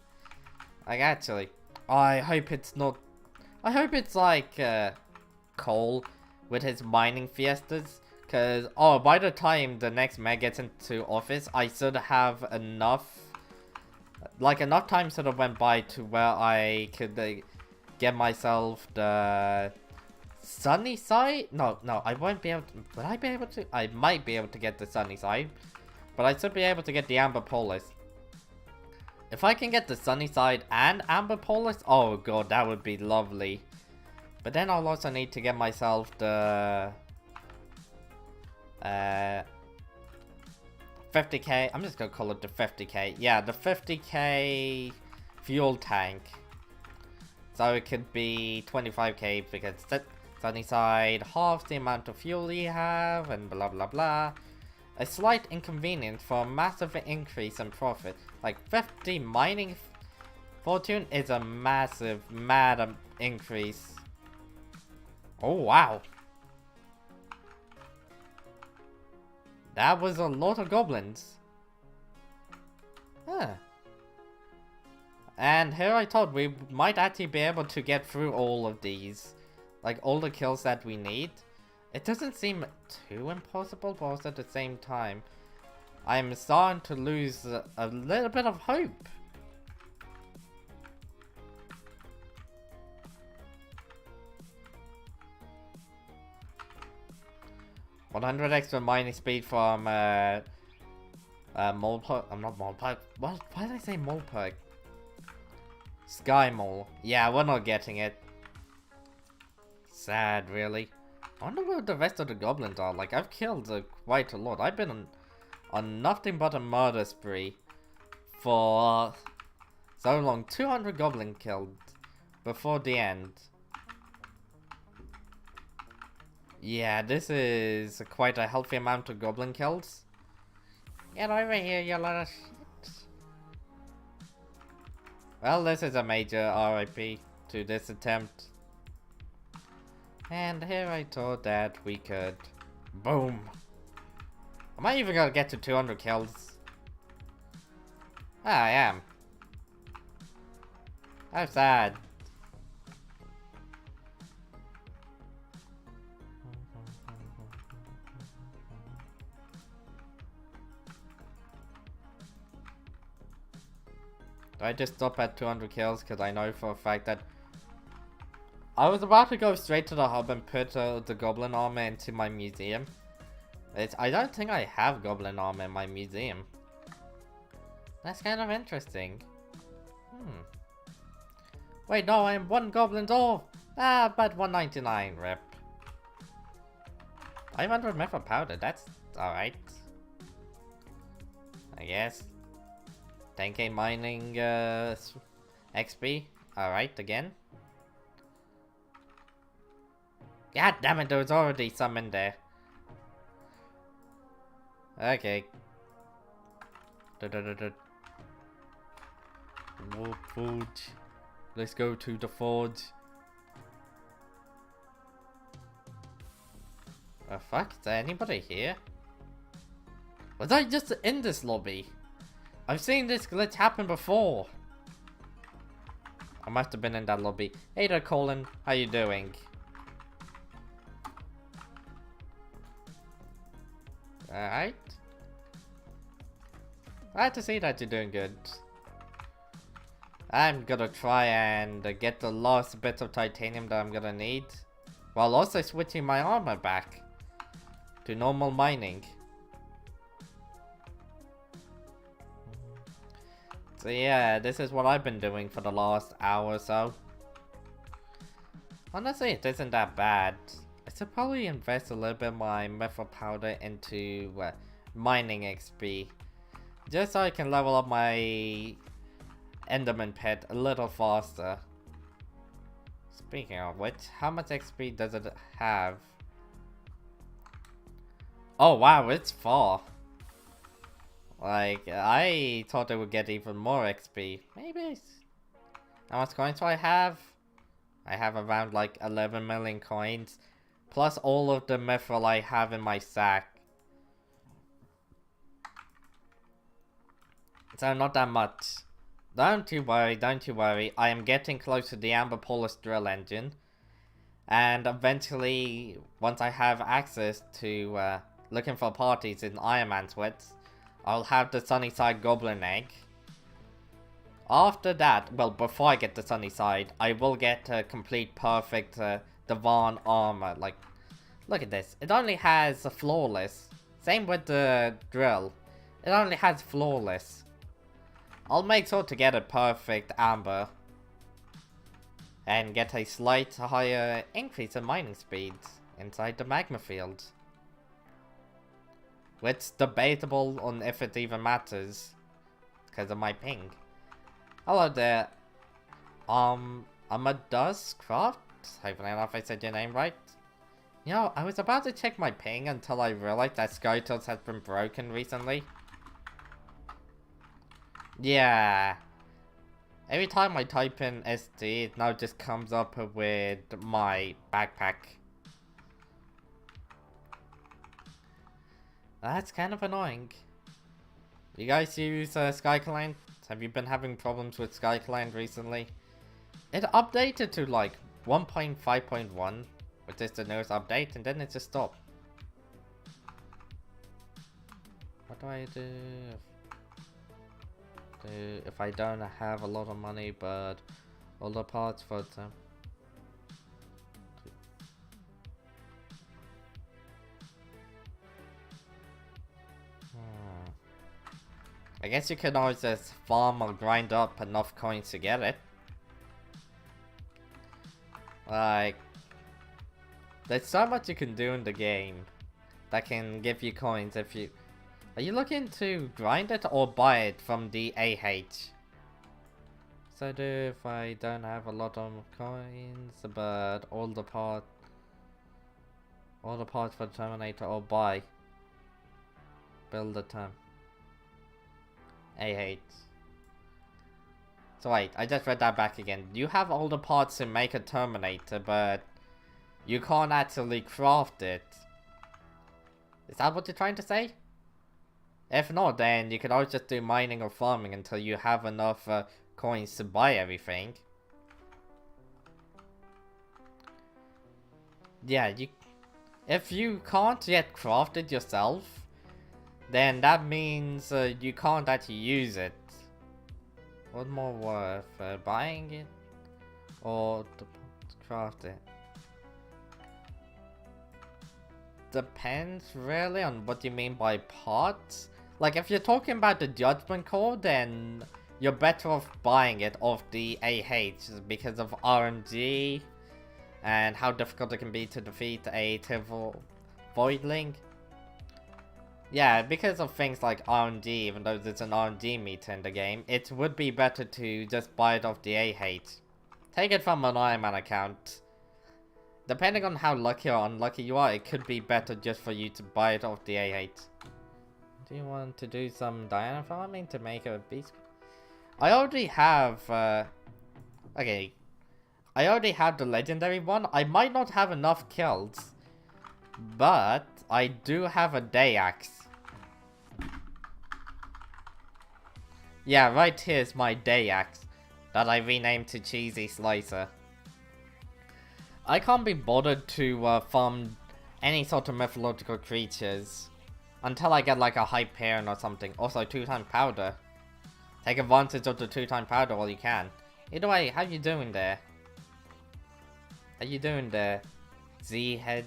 Like, actually, I hope it's not... I hope it's like, Cole with his mining fiestas. Because, oh, by the time the next mayor gets into office, I should have enough... Like, enough time sort of went by to where I could get myself the... Sunny side? No, I won't be able to... Would I be able to? I might be able to get the sunny side. But I should be able to get the amber polis. If I can get the sunny side and amber polis, oh god, that would be lovely. But then I'll also need to get myself the... 50k, I'm just gonna call it the 50k. Yeah, the 50k fuel tank. So it could be 25k because sunny side half the amount of fuel you have and blah blah blah. A slight inconvenience for a massive increase in profit. Like 50 mining fortune is a massive, mad increase. Oh wow. That was a lot of goblins. Huh. And here I thought we might actually be able to get through all of these. Like all the kills that we need. It doesn't seem too impossible, but also at the same time, I'm starting to lose a little bit of hope. 100 extra mining speed from Mole. I'm not Mole. What? Why did I say Mole Perk? Sky Mole. Yeah, we're not getting it. Sad, really. I wonder where the rest of the goblins are. Like, I've killed quite a lot. I've been on nothing but a murder spree for so long. 200 goblin killed before the end. Yeah, this is quite a healthy amount of goblin kills. Get over here, you little shit. Well, this is a major RIP to this attempt. And here I thought that we could... Boom! Am I even gonna get to 200 kills? Ah, I am. How sad. Do I just stop at 200 kills? Because I know for a fact that... I was about to go straight to the hub and put the goblin armor into my museum. I don't think I have goblin armor in my museum. That's kind of interesting. Wait, no, I am one goblin off! Ah, but 199, rip. 500 metal powder, that's alright. I guess. 10k mining XP, alright again. God damn it, there was already some in there. Okay. Forge. Let's go to the forge. Oh fuck, is there anybody here? Was I just in this lobby? I've seen this glitch happen before. I must have been in that lobby. Hey there, Colin. How you doing? Alright. Glad to see that you're doing good. I'm gonna try and get the last bit of titanium that I'm gonna need, while also switching my armor back to normal mining. So yeah, this is what I've been doing for the last hour or so. Honestly, it isn't that bad. I should probably invest a little bit of my metal powder into mining XP, just so I can level up my Enderman pet a little faster. Speaking of which, how much XP does it have? Oh wow, it's far. Like, I thought it would get even more XP. Maybe. How much coins do I have? I have around like 11 million coins. Plus all of the mithril I have in my sack. So not that much. Don't you worry, don't you worry. I am getting close to the Amber Polish drill engine. And eventually, once I have access to looking for parties in Ironman sweats, I'll have the Sunnyside Goblin Egg. After that, well, before I get the Sunnyside, I will get a complete perfect Divan armor. Like, look at this. It only has a flawless. Same with the drill. It only has flawless. I'll make sure to get a perfect amber. And get a slight higher increase in mining speeds inside the magma field. It's debatable on if it even matters because of my ping. Hello there. Amaduscraft? Hopefully enough I said your name right. You know, I was about to check my ping until I realized that SkyTools has been broken recently. Yeah. Every time I type in SD, it now just comes up with my backpack. That's kind of annoying. You guys use SkyClient? Have you been having problems with SkyClient recently? It updated to like 1.5.1, which is the newest update, and then it just stopped. What do I do if I don't have a lot of money but all the parts for them? I guess you can always just farm or grind up enough coins to get it. Like, there's so much you can do in the game that can give you coins if you... Are you looking to grind it or buy it from the AH? So do if I don't have a lot of coins, but all the parts for the Terminator, or buy. Build a term. AH. So wait, I just read that back again. You have all the parts to make a Terminator, but you can't actually craft it. Is that what you're trying to say? If not, then you can always just do mining or farming until you have enough coins to buy everything. Yeah, if you can't yet craft it yourself, then that means you can't actually use it. What more worth, buying it or to craft it? Depends really on what you mean by parts. Like if you're talking about the Judgment Core, then you're better off buying it off the AH because of RNG and how difficult it can be to defeat a typical Voidling. Yeah, because of things like RNG, even though there's an RNG meter in the game, it would be better to just buy it off the AH. Take it from an Ironman account. Depending on how lucky or unlucky you are, it could be better just for you to buy it off the AH. Do you want to do some Diana farming to make a beast? I already have, okay. I already have the legendary one. I might not have enough kills, but I do have a day axe. Yeah, right here's my day axe that I renamed to Cheesy Slicer. I can't be bothered to farm any sort of mythological creatures until I get like a Hypixel or something. Also, 2-time powder. Take advantage of the 2-time powder while you can. Either way, how you doing there? How you doing there, Z-head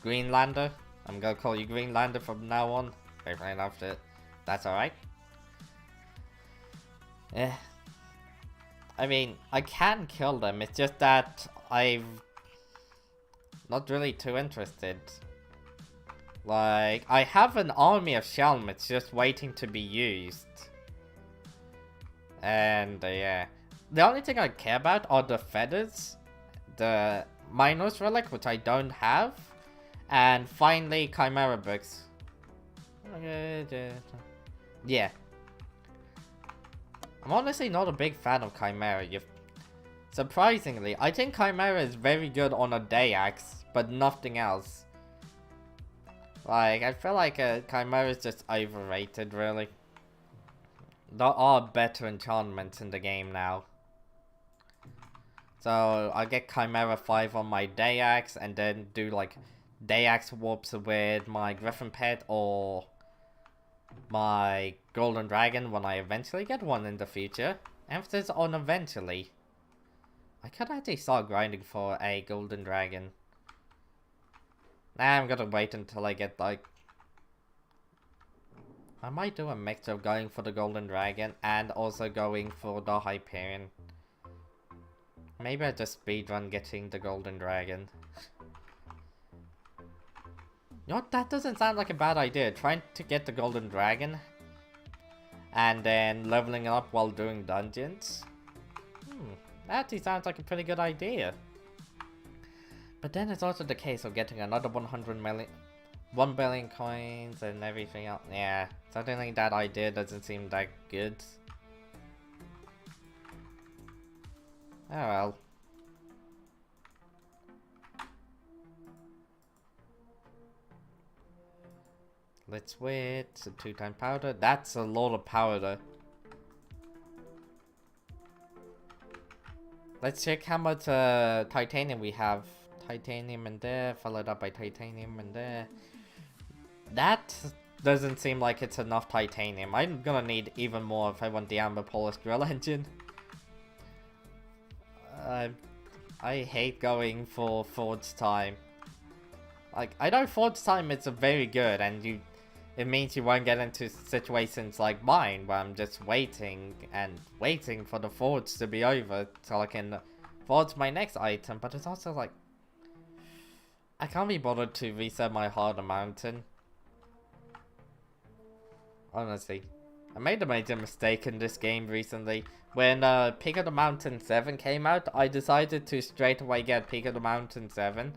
Greenlander? I'm gonna call you Greenlander from now on. Favorite enough that that's alright. I mean, I can kill them, it's just that I'm not really too interested. Like, I have an army of Shelmets just waiting to be used. And, yeah. The only thing I care about are the feathers, the Minos Relic, which I don't have, and finally Chimera Books. Yeah. I'm honestly not a big fan of Chimera. Surprisingly, I think Chimera is very good on a day axe, but nothing else. Like, I feel like Chimera is just overrated, really. There are better enchantments in the game now. So, I'll get Chimera 5 on my day axe, and then do like day axe warps with my Griffin Pet, or my Golden Dragon when I eventually get one in the future. Emphasis on eventually. I could actually start grinding for a Golden Dragon. Nah, I'm gonna wait until I get like... I might do a mix of going for the Golden Dragon and also going for the Hyperion. Maybe I just speedrun getting the Golden Dragon. You know what, that doesn't sound like a bad idea. Trying to get the Golden Dragon and then leveling up while doing dungeons. That actually sounds like a pretty good idea. But then it's also the case of getting another 1 billion coins and everything else. Yeah, suddenly that idea doesn't seem that good. Oh well. Let's wait. It's a 2-time powder. That's a lot of powder. Let's check how much titanium we have. Titanium in there, followed up by titanium in there. That doesn't seem like it's enough titanium. I'm gonna need even more if I want the Amber Polished Drill Engine. I hate going for Forge Time. Like, I know Forge Time is very good, and it means you won't get into situations like mine, where I'm just waiting and waiting for the forge to be over so I can forge my next item. But it's also like, I can't be bothered to reset my harder mountain. Honestly, I made a major mistake in this game recently. When Peak of the Mountain 7 came out, I decided to straight away get Peak of the Mountain 7.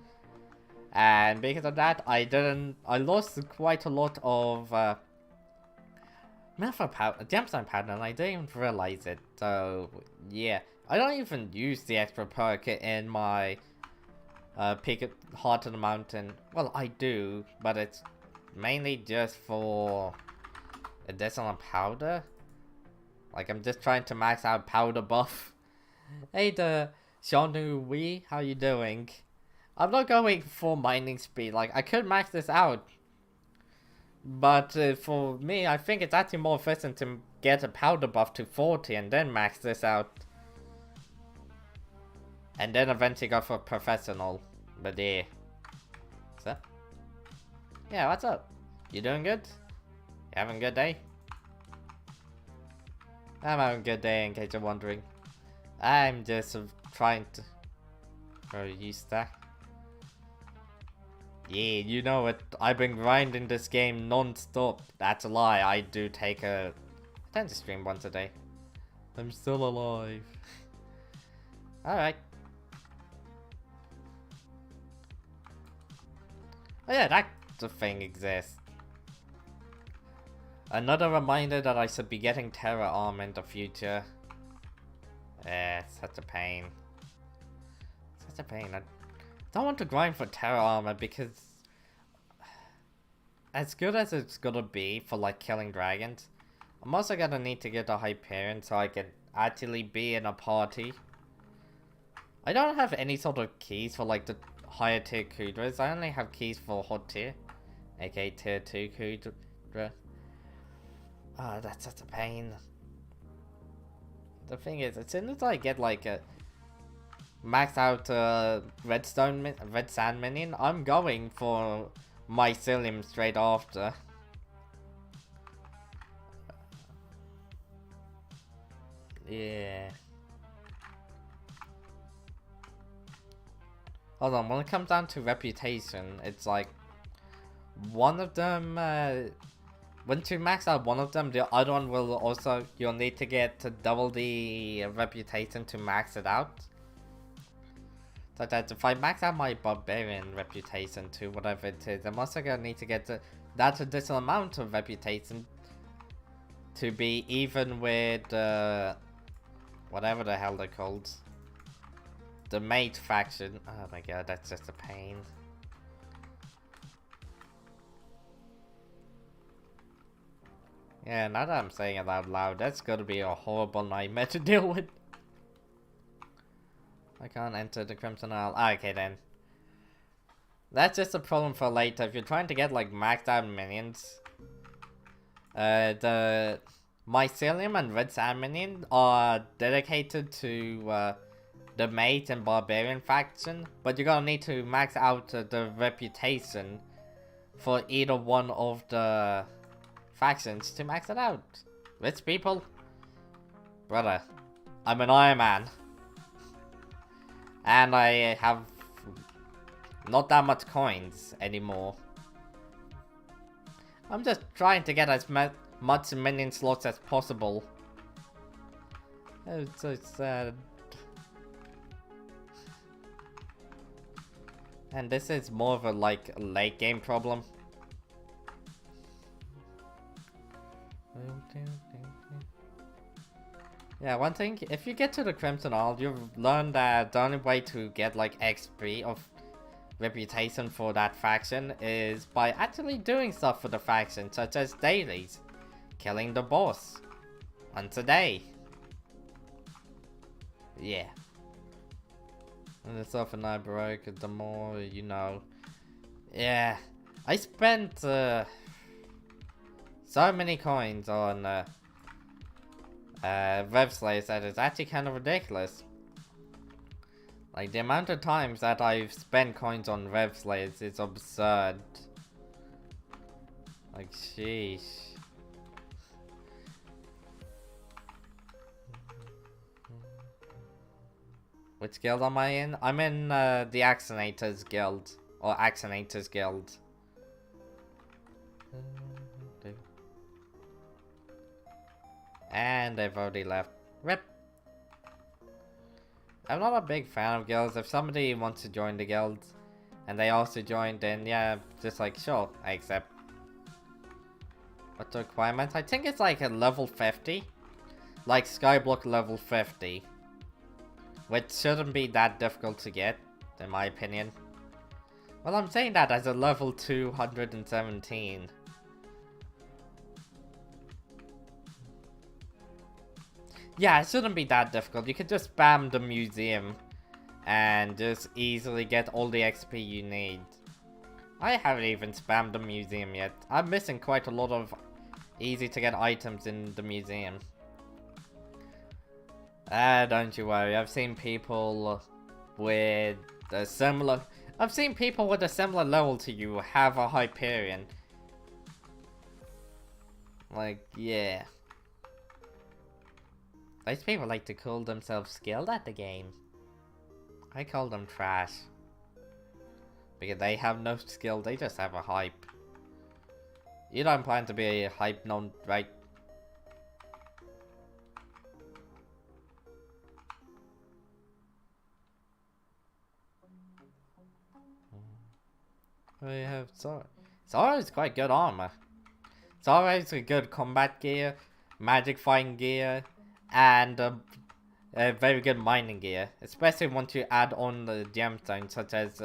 And because of that, I lost quite a lot of gemstone powder, and I didn't even realize it. So, yeah. I don't even use the extra perk in my Heart of the Mountain. Well, I do, but it's mainly just for additional powder. Like, I'm just trying to max out powder buff. Hey there, Shanu Wee, how you doing? I'm not going for mining speed. Like, I could max this out. But for me, I think it's actually more efficient to get a powder buff to 40 and then max this out. And then eventually go for professional. But yeah. What's up? Yeah, what's up? You doing good? You having a good day? I'm having a good day, in case you're wondering. I'm just trying to... Oh, you stack? Yeah, you know it. I've been grinding this game non-stop. That's a lie. I do take a... I tend to stream once a day. I'm still alive. Alright. Oh yeah, that the thing exists. Another reminder that I should be getting Terra Arm in the future. Such a pain. Such a pain. I don't want to grind for Terra Armor because... as good as it's gonna be for like killing dragons, I'm also gonna need to get a Hyperion so I can actually be in a party. I don't have any sort of keys for like the higher tier Kudras. I only have keys for hot tier, aka tier 2 Kudra. Oh, that's such a pain. The thing is, as soon as I get like a max out red sand minion, I'm going for mycelium straight after. Yeah. Hold on, when it comes down to reputation, it's like one of them, once you max out one of them, the other one will also, you'll need to get to double the reputation to max it out. So that if I max out my barbarian reputation to whatever it is, I'm also gonna need to get that additional amount of reputation to be even with whatever the hell they're called. The mate faction. Oh my god, that's just a pain. Yeah, now that I'm saying it out loud, that's gonna be a horrible nightmare to deal with. I can't enter the Crimson Isle. Ah, okay then. That's just a problem for later. If you're trying to get like maxed out minions, the Mycelium and Red Sand minion are dedicated to the Mate and Barbarian faction, but you're gonna need to max out the reputation for either one of the factions to max it out. Rich people? Brother, I'm an Ironman. And I have not that much coins anymore. I'm just trying to get as much minion slots as possible. It's so sad. And this is more of a like late game problem. Yeah, one thing, if you get to the Crimson Isle, you've learned that the only way to get like XP of reputation for that faction is by actually doing stuff for the faction, such as dailies, killing the boss once a day. Yeah. And the softer I broke, the more you know. Yeah, I spent so many coins on Rev Slayers that it's actually kind of ridiculous. Like, the amount of times that I've spent coins on Rev Slayers is absurd. Like, sheesh. Which guild am I in? I'm in the Accenators Guild. Or Accenators Guild. And they've already left. Rip. I'm not a big fan of guilds. If somebody wants to join the guild and they also joined, then yeah, just like, sure, I accept. What's the requirement? I think it's like a level 50. Like Skyblock level 50. Which shouldn't be that difficult to get, in my opinion. Well, I'm saying that as a level 217. Yeah, it shouldn't be that difficult. You could just spam the museum and just easily get all the XP you need. I haven't even spammed the museum yet. I'm missing quite a lot of easy to get items in the museum. Don't you worry. I've seen people with a similar... I've seen people with a similar level to you have a Hyperion. Like, yeah. Those people like to call themselves skilled at the game. I call them trash. Because they have no skill, they just have a hype. You don't plan to be a hype known, right? We have Zora. Zora is quite good armor. Zora is a good combat gear, magic fighting gear, and a very good mining gear. Especially once you add on the gemstones such as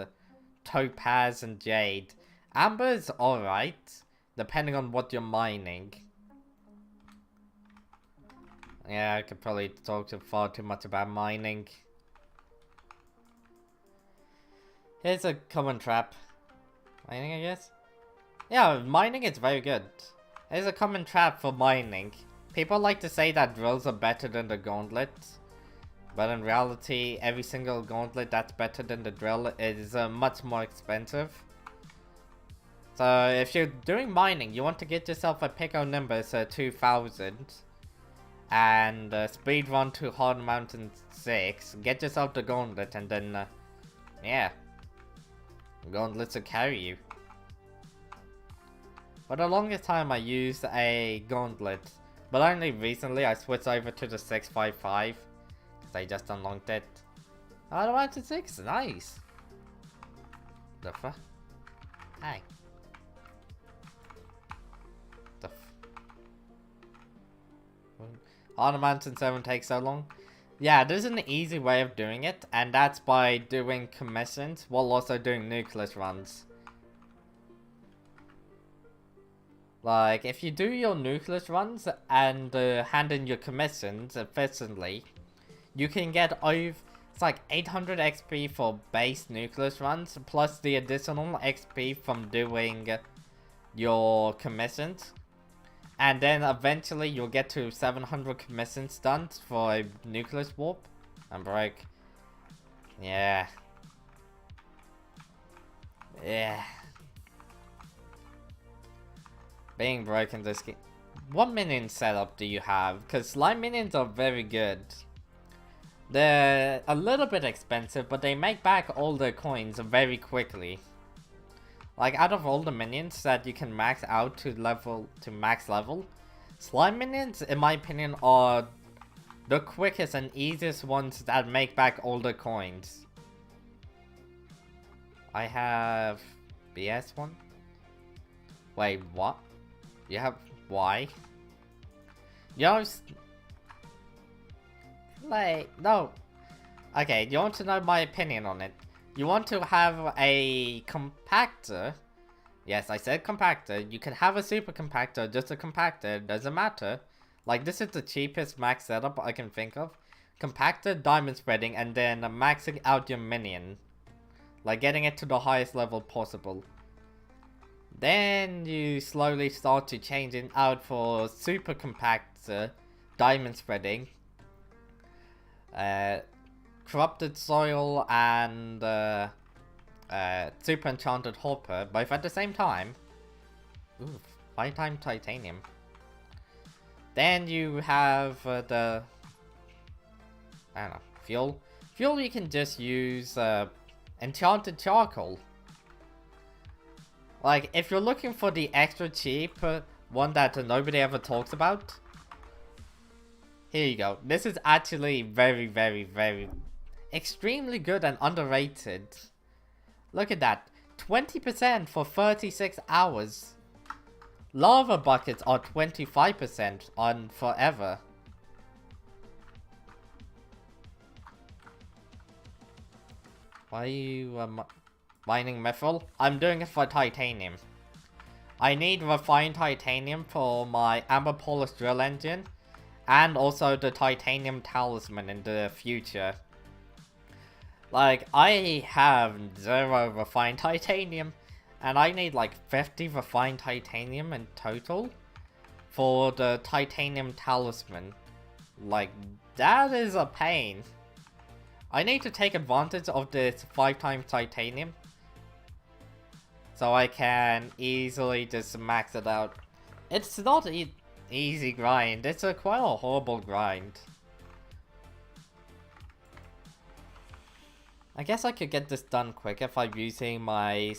Topaz and Jade. Amber is alright, depending on what you're mining. Yeah, I could probably talk far too much about mining. Here's a common trap. Mining, I guess? Yeah, mining is very good. Here's a common trap for mining. People like to say that drills are better than the gauntlet. But in reality, every single gauntlet that's better than the drill is much more expensive. So if you're doing mining, you want to get yourself a Pico Nimbus 2000. And speedrun to Hard Mountain 6. Get yourself the gauntlet and then, yeah. Gauntlets will carry you. For the longest time I used a gauntlet. But only recently I switched over to the 655. Because I just unlocked it. Hard Mountain 6, nice. The fuck? Hey. The Hard Mountain 7 takes so long. Yeah, there's an easy way of doing it, and that's by doing commissions while also doing nucleus runs. Like, if you do your nucleus runs and hand in your commissions efficiently, you can get over, it's like 800 XP for base nucleus runs, plus the additional XP from doing your commissions. And then eventually you'll get to 700 commissions done for a nucleus warp and break. Yeah. Yeah. Being broken this game. What minion setup do you have? Because slime minions are very good. They're a little bit expensive, but they make back all the coins very quickly. Like, out of all the minions that you can max out to max level, slime minions, in my opinion, are the quickest and easiest ones that make back all the coins. I have BS one. Wait, what? You have why? You know, like, no. Okay, you want to know my opinion on it? You want to have a compactor. Yes, I said compactor. You can have a super compactor, just a compactor. It doesn't matter. Like, this is the cheapest max setup I can think of. Compactor, diamond spreading, and then maxing out your minion. Like, getting it to the highest level possible. Then you slowly start to change it out for super compactor, diamond spreading. Corrupted Soil and Super Enchanted Hopper, both at the same time. Oof. 5 times titanium. Then you have the... I don't know, fuel. Fuel you can just use enchanted charcoal. Like, if you're looking for the extra cheap one that nobody ever talks about, here you go. This is actually very, very, very extremely good and underrated. Look at that. 20% for 36 hours. Lava buckets are 25% on forever. Why are you mining metal? I'm doing it for titanium. I need refined titanium for my amber polish drill engine. And also the titanium talisman in the future. Like, I have 0 refined titanium. And I need like 50 refined titanium in total for the titanium talisman. Like, that is a pain. I need to take advantage of this 5 times titanium. So I can easily just max it out. It's not easy grind. It's quite a horrible grind. I guess I could get this done quick if I'm using my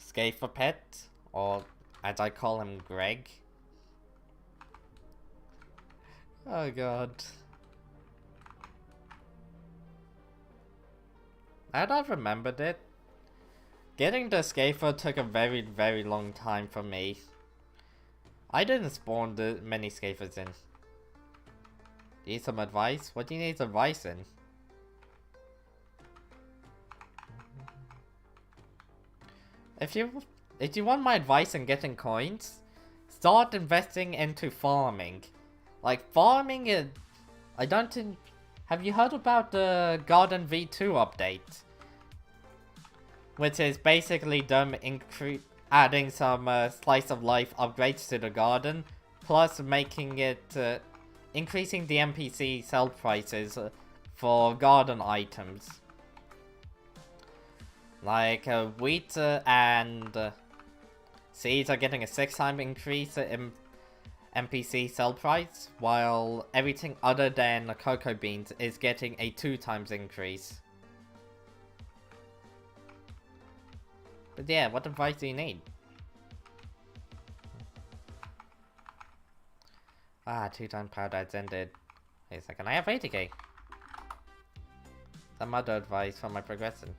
Skafer pet, or as I call him, Greg. Oh god. Now that I've remembered it, getting the Skafer took a very, very long time for me. I didn't spawn many Skafers in. Need some advice? What do you need advice in? If you want my advice in getting coins, start investing into farming. Like, farming is... I don't think... Have you heard about the Garden V2 update? Which is basically them adding some slice of life upgrades to the garden, plus making it... increasing the NPC sell prices for garden items. Like, wheat and seeds are getting a 6-time increase in NPC sell price, while everything other than cocoa beans is getting a 2-times increase. But yeah, what advice do you need? Ah, 2-time power that's ended. Wait a second, I have 80k. Some other advice for my progression.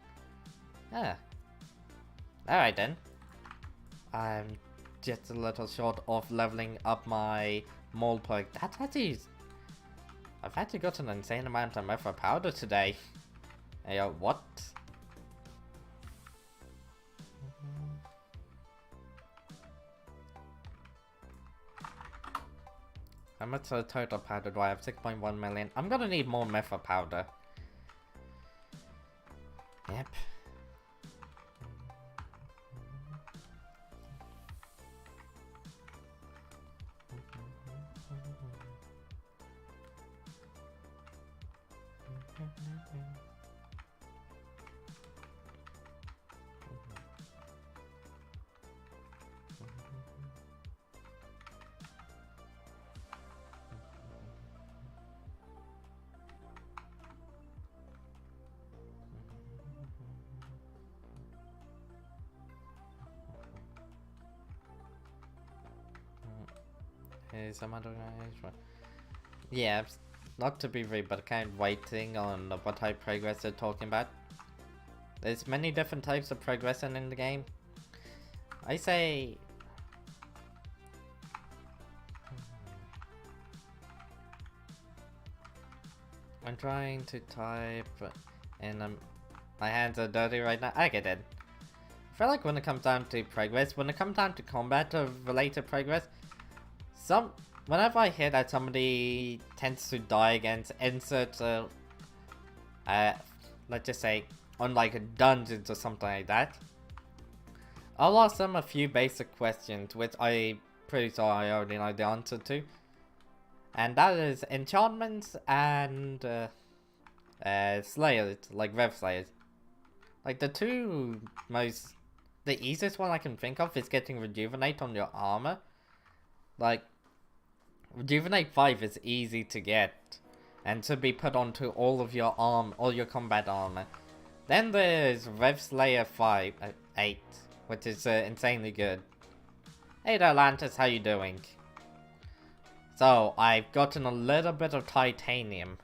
Ah. Alright then. I'm just a little short of leveling up my mold perk. That's actually... I've actually got an insane amount of methyl powder today. Hey, yo, what? How much total powder do I have? 6.1 million. I'm gonna need more methyl powder. Yep. Hey, some other guys. Yeah, not to be rude, but kind of waiting on what type of progress they're talking about. There's many different types of progression in the game. I say... I'm trying to type and my hands are dirty right now. I get it. I feel like when it comes down to progress, when it comes down to combat or related progress, whenever I hear that somebody tends to die against insert, let's just say, on like dungeons or something like that, I'll ask them a few basic questions, which I'm pretty sure I already know the answer to. And that is enchantments and slayers, like rev slayers. Like the easiest one I can think of is getting rejuvenate on your armor. Like, Rejuvenate 5 is easy to get, and to be put onto all of your all your combat armor. Then there's Rev Slayer 8, which is insanely good. Hey there, Atlantis, how you doing? So, I've gotten a little bit of titanium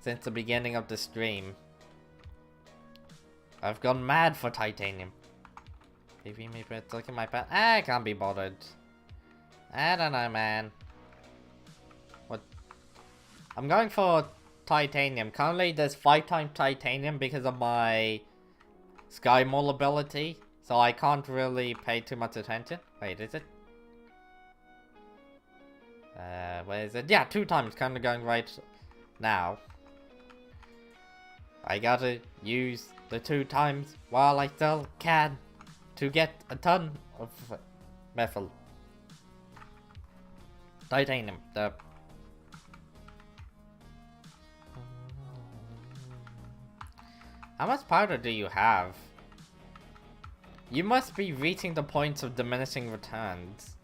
since the beginning of the stream. I've gone mad for titanium. Maybe it's look at my pet. I can't be bothered. I don't know, man. What? I'm going for titanium. Currently, there's 5 times titanium because of my Sky Mall ability. So I can't really pay too much attention. Wait, is it? Where is it? Yeah, 2 times kind of going right now. I gotta use the 2 times while I still can to get a ton of metal. Titanium. How much powder do you have? You must be reaching the point of diminishing returns.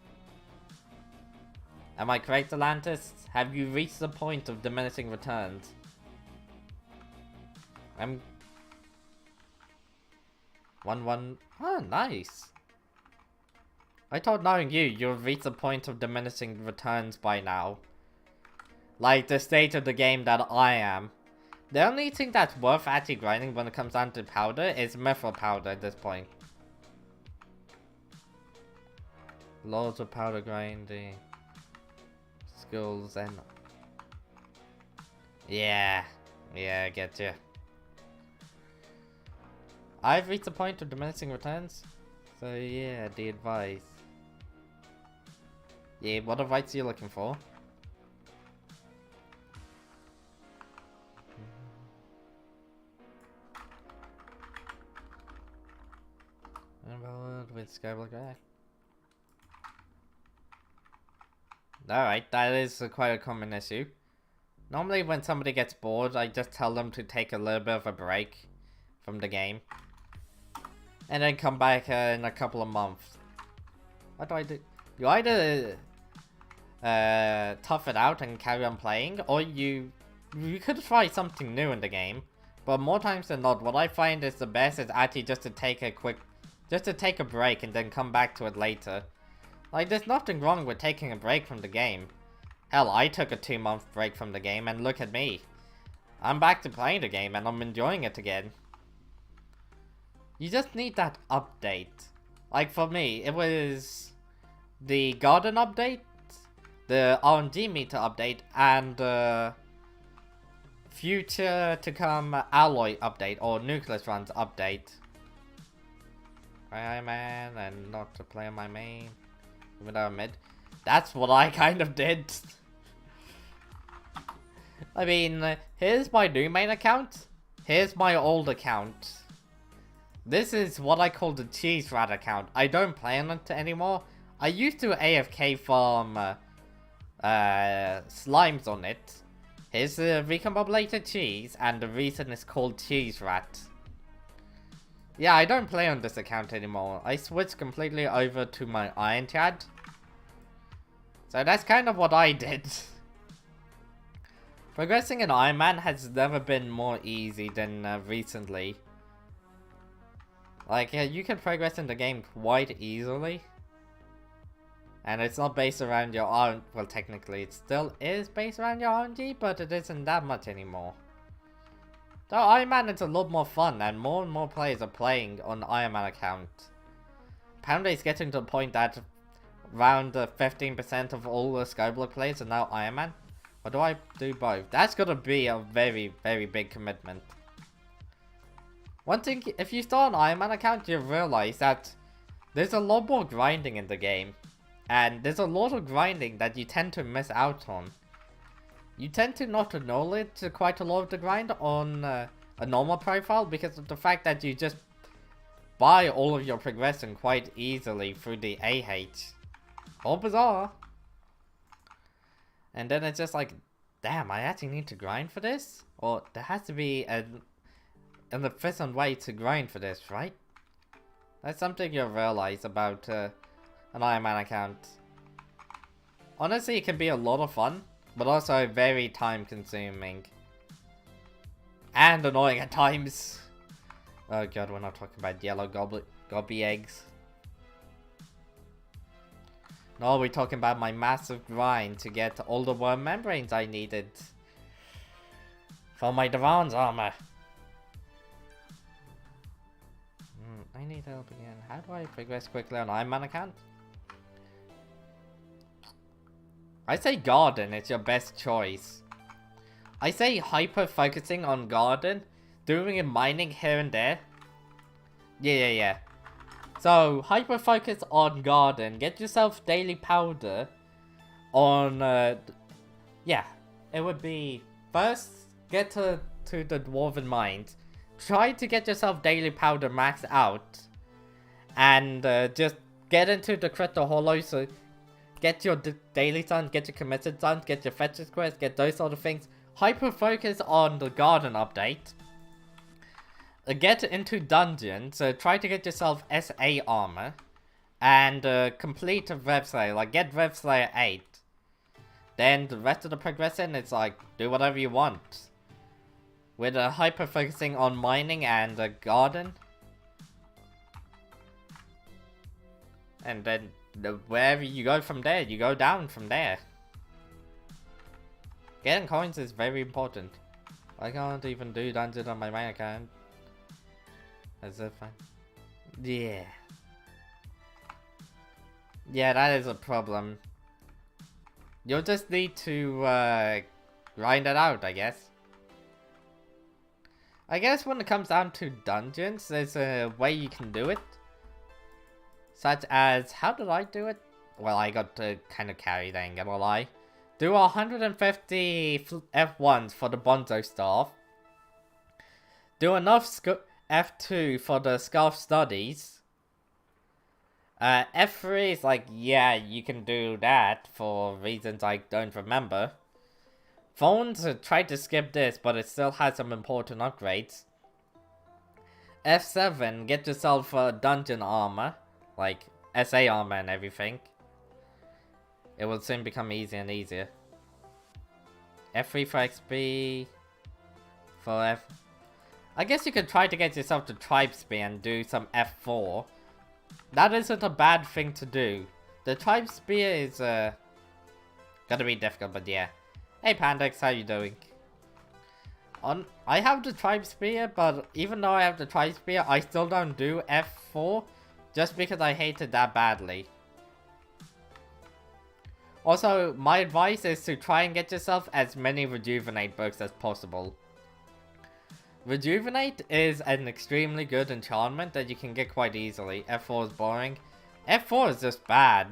Am I correct, Atlantis? Have you reached the point of diminishing returns? I'm... 1-1... Oh, nice. I thought knowing you've reached the point of diminishing returns by now. Like the state of the game that I am. The only thing that's worth actually grinding when it comes down to powder is mithril powder at this point. Loads of powder grinding. Skills and... Yeah, I get you. I've reached the point of diminishing returns. So yeah, the advice. Yeah, what advice are you looking for? With Skyblock. Alright, that is quite a common issue. Normally when somebody gets bored, I just tell them to take a little bit of a break from the game. And then come back in a couple of months. What do I do? You either tough it out and carry on playing, or you could try something new in the game. But more times than not, what I find is the best is actually just to take a break and then come back to it later. Like, there's nothing wrong with taking a break from the game. Hell, I took a 2-month break from the game and look at me. I'm back to playing the game and I'm enjoying it again. You just need that update. Like for me, it was the garden update, the RNG meter update, and future to come alloy update or nucleus runs update. Ironman and not to play on my main. Even though I'm mid. That's what I kind of did. I mean, here's my new main account. Here's my old account. This is what I call the cheese rat account. I don't play on it anymore. I used to AFK farm slimes on it. Here's the recombobulated cheese, and the reason it's called cheese rat. Yeah, I don't play on this account anymore. I switched completely over to my Iron Chad. So that's kind of what I did. Progressing in Ironman has never been more easy than recently. Like, you can progress in the game quite easily. And it's not based around your RNG. Well, technically it still is based around your RNG, but it isn't that much anymore. Though Ironman is a lot more fun, and more players are playing on Ironman account. Apparently it's getting to the point that around 15% of all the Skyblock players are now Ironman. Or do I do both? That's gonna be a very, very big commitment. One thing, if you start an Ironman account, you realize that there's a lot more grinding in the game. And there's a lot of grinding that you tend to miss out on. You tend to not acknowledge quite a lot of the grind on a normal profile because of the fact that you just buy all of your progression quite easily through the AH. All bizarre. And then it's just like, damn, I actually need to grind for this? Or there has to be an efficient way to grind for this, right? That's something you'll realize about an Ironman account. Honestly, it can be a lot of fun, but also very time consuming. And annoying at times. Oh god, we're not talking about yellow gobby eggs. No, we're talking about my massive grind to get all the worm membranes I needed for my Divan's armor. I need help again. How do I progress quickly on Ironman account? I say garden, it's your best choice. I say hyper focusing on garden, doing a mining here and there. Yeah. So, hyper focus on garden, get yourself daily powder on, yeah, it would be, first, get to the dwarven mines, try to get yourself daily powder maxed out, and just get into the crystal hollow, so get your daily suns, get your committed suns, get your fetches quests, get those sort of things, hyper focus on the garden update. Get into dungeons, so try to get yourself SA armor, and complete a Rev Slayer, like get Rev Slayer 8. Then the rest of the progression, it's like, do whatever you want. With hyper focusing on mining and garden. And then wherever you go from there, you go down from there. Getting coins is very important. I can't even do dungeon on my main account. Is that fine? Yeah. Yeah, that is a problem. You'll just need to grind it out, I guess. I guess when it comes down to dungeons, there's a way you can do it. Such as, how did I do it? Well, I got to kind of carry that, ain't gonna lie. Do 150 F1s for the Bonzo Staff. Do enough F2 for the Scarf Studies. F3 is like, yeah, you can do that for reasons I don't remember. Phones tried to skip this, but it still has some important upgrades. F7, get yourself dungeon armor, like SA armor and everything. It will soon become easier and easier. F3 for XP. For F... I guess you could try to get yourself to Tribe Spear and do some F4. That isn't a bad thing to do. The Tribe Spear is gonna be difficult, but yeah. Hey Pandex, how you doing? I have the Tribe Spear, but even though I have the Tribe Spear, I still don't do F4. Just because I hate it that badly. Also, my advice is to try and get yourself as many Rejuvenate books as possible. Rejuvenate is an extremely good enchantment that you can get quite easily. F4 is boring. F4 is just bad.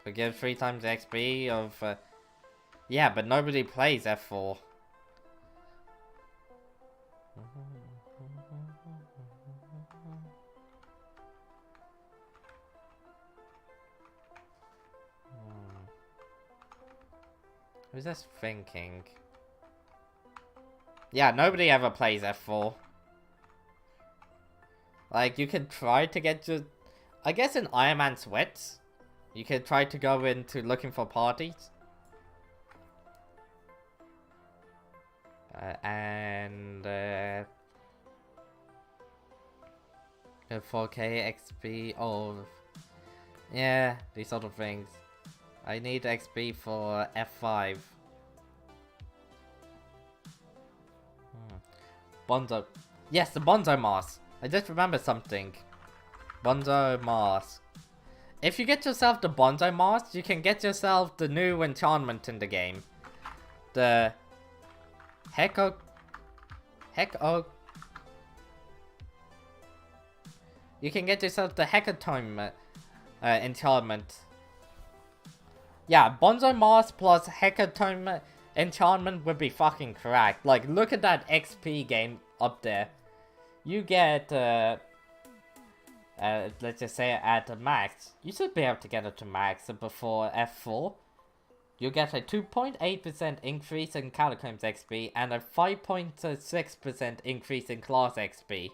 Forgive 3 times XP of... yeah, but nobody plays F4. Who's this thinking? Yeah, nobody ever plays F4. Like, you could try to get your... I guess in Ironman Sweats, you could try to go into looking for parties. And 4k XP of... yeah, these sort of things. I need XP for F5. Bonzo. Yes, the Bonzo Mask. I just remembered something. Bonzo Mask. If you get yourself the Bonzo Mask, you can get yourself the new enchantment in the game. The... Hecko... You can get yourself the Hecatomb enchantment. Yeah, Bonzo Mask plus Hecatomb enchantment would be fucking cracked. Like, look at that XP game up there. You get, let's just say at max. You should be able to get it to max before F4. You get a 2.8% increase in Catacombs XP and a 5.6% increase in Class XP.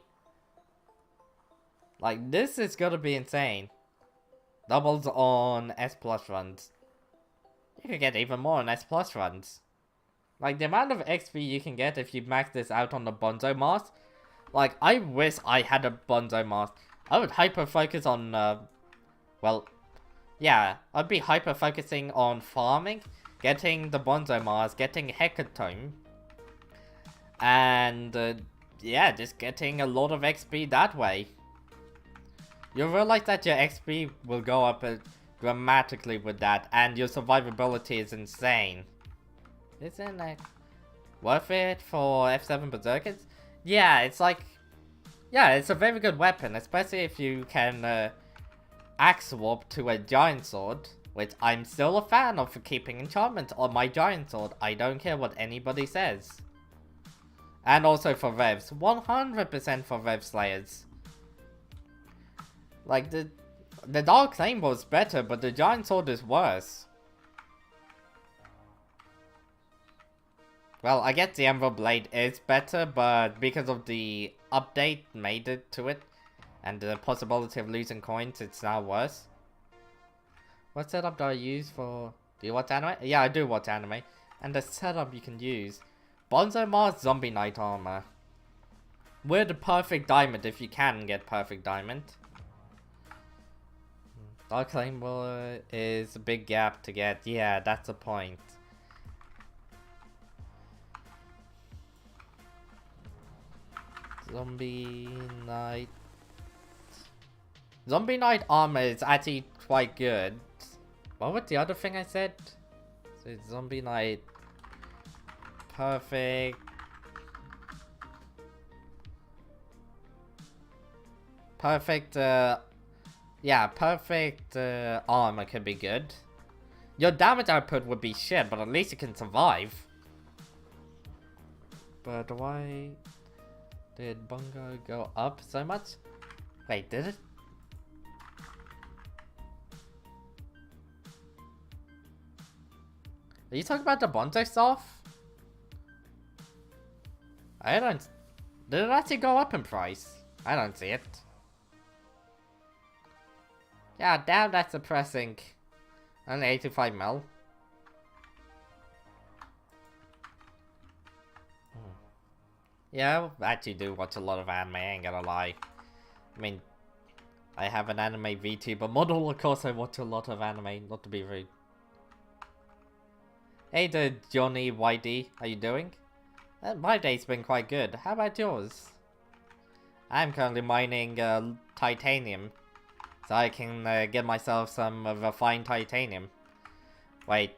Like, this is gonna be insane. Doubles on S plus runs. You can get even more on S plus runs. Like, the amount of XP you can get if you max this out on the Bonzo mask. Like, I wish I had a Bonzo mask. I would hyper-focus on, well, yeah, I'd be hyper-focusing on farming, getting the Bonzo mask, getting Hecatomb, and, yeah, just getting a lot of XP that way. You'll realize that your XP will go up dramatically with that, and your survivability is insane. Isn't it worth it for F7 Berserkers? Yeah, it's like... Yeah, it's a very good weapon, especially if you can axe warp to a giant sword, which I'm still a fan of for keeping enchantment on my giant sword. I don't care what anybody says. And also for Revs. 100% for Rev Slayers. Like, the Dark Claymore is better, but the giant sword is worse. Well, I guess the Emerald Blade is better, but because of the update made it to it, and the possibility of losing coins, it's now worse. What setup do I use for... Do you watch anime? Yeah, I do watch anime. And the setup you can use. Bonzo Mars Zombie Knight Armor. We're the perfect diamond if you can get perfect diamond. Dark Claymore is a big gap to get. Yeah, that's the point. Zombie Knight Armor is actually quite good. What was the other thing I said? So it's Zombie Knight Perfect. Yeah, perfect armor could be good. Your damage output would be shit, but at least you can survive. But why did Bungo go up so much? Wait, did it? Are you talking about the Bonzo stuff? I don't... Did it actually go up in price? I don't see it. Yeah, damn, that's depressing. Only 85 mil. Yeah, I actually do watch a lot of anime, I ain't gonna lie. I mean, I have an anime Vtuber model, of course I watch a lot of anime, not to be rude. Hey there, Johnny YD, how you doing? My day's been quite good, how about yours? I'm currently mining titanium, so I can get myself some refined titanium. Wait.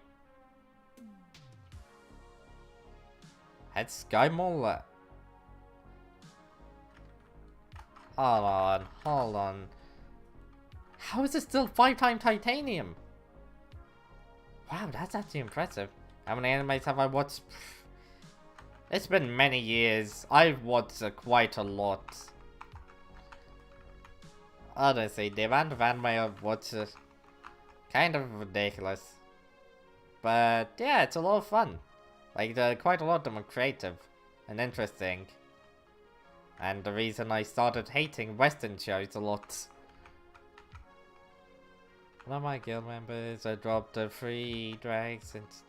That's Skyblock. Hold on. How is it still 5x titanium? Wow, that's actually impressive. How many animes have I watched? It's been many years. I've watched quite a lot. Honestly, the amount of anime I've watched is kind of ridiculous. But yeah, it's a lot of fun. Like, quite a lot of them are creative and interesting. And the reason I started hating Western shows a lot. One of my guild members, I dropped 3 drags since...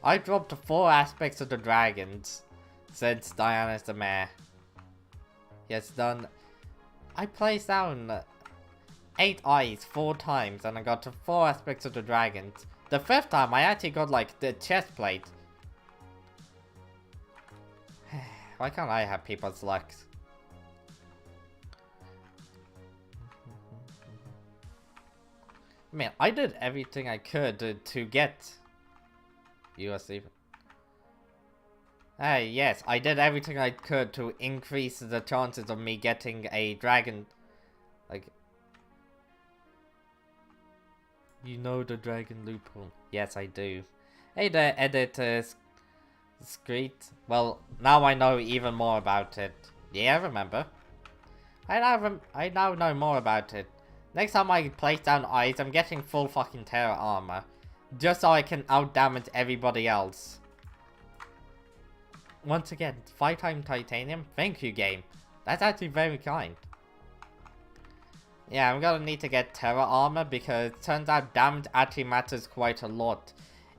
I dropped 4 aspects of the dragons since Diana's the mayor. Yes, done. I placed down 8 eyes 4 times and I got to 4 aspects of the dragons. The 5th time I actually got like the chest plate. Why can't I have people's luck? Man, I did everything I could to get USC. Hey, yes, I did everything I could to increase the chances of me getting a dragon. Like, you know the dragon loophole. Yes, I do. Hey there, editor Screet. Well, now I know even more about it. Yeah, remember. I now know more about it. Next time I place down eyes, I'm getting full fucking terror armor. Just so I can out-damage everybody else. Once again, 5x titanium? Thank you, game. That's actually very kind. Yeah, I'm gonna need to get Terra Armor because it turns out damage actually matters quite a lot.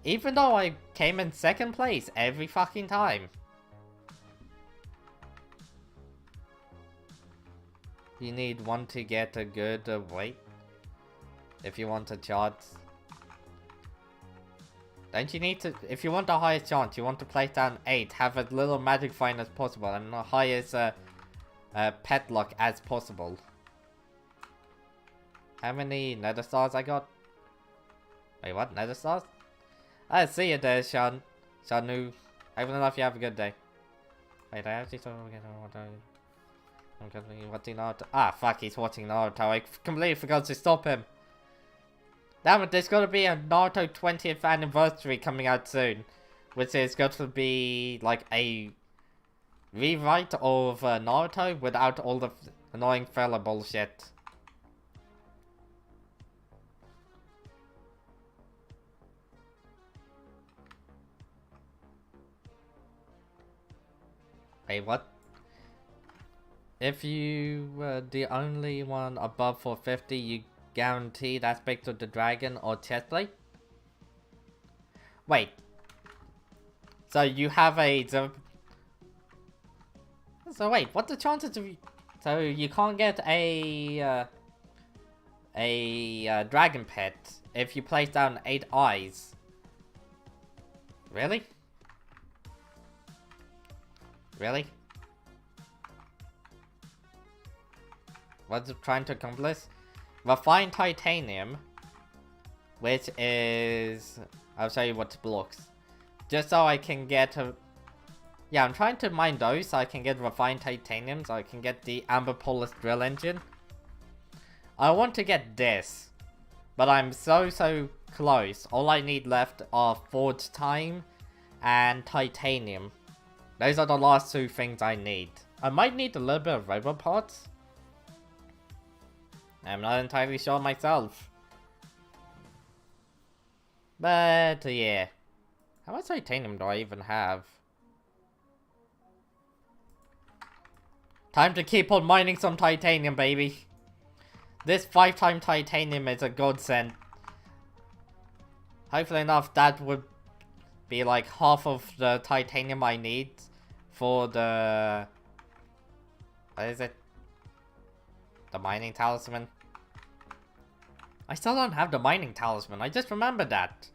Even though I came in second place every fucking time. You need one to get a good weight. If you want a chance. Don't you need to, if you want the highest chance, you want to place down 8, have as little magic find as possible, and the highest pet luck as possible. How many nether stars I got? Wait, what? Nether stars? I see you there, Shanu. I don't know if you have a good day. Wait, I actually thought I'm watching Naruto. Ah, fuck, he's watching Naruto. I completely forgot to stop him. Damn it, there's gonna be a Naruto 20th anniversary coming out soon. Which is going to be like a rewrite of Naruto without all the annoying filler bullshit. Wait, what? If you were the only one above 450, you guaranteed aspect of the dragon or chestplate? Wait. So you have a... So wait, what the chances of... So you can't get a dragon pet if you place down 8 eyes. Really? Really? What's it trying to accomplish? Refined titanium, which is... I'll show you what blocks. Just so I can get a... Yeah, I'm trying to mine those so I can get refined titanium, so I can get the amber polish drill engine. I want to get this, but I'm so close. All I need left are forge time and titanium. Those are the last 2 things I need. I might need a little bit of robot parts. I'm not entirely sure myself. But yeah. How much titanium do I even have? Time to keep on mining some titanium, baby. This 5-time titanium is a godsend. Hopefully enough, that would be like half of the titanium I need for the... What is it? The mining talisman? I still don't have the mining talisman, I just remembered that.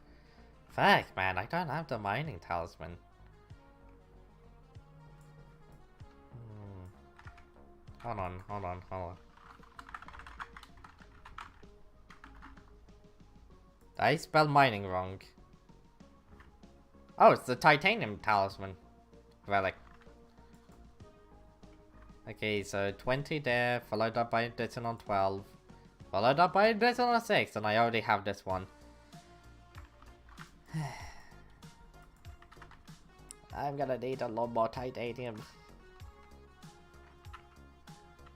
Fuck, man, I don't have the mining talisman. Hold on. I spelled mining wrong. Oh, it's the titanium talisman relic. Okay, so 20 there, followed up by additional 12. Followed up by additional 6, and I already have this one. I'm gonna need a lot more titanium.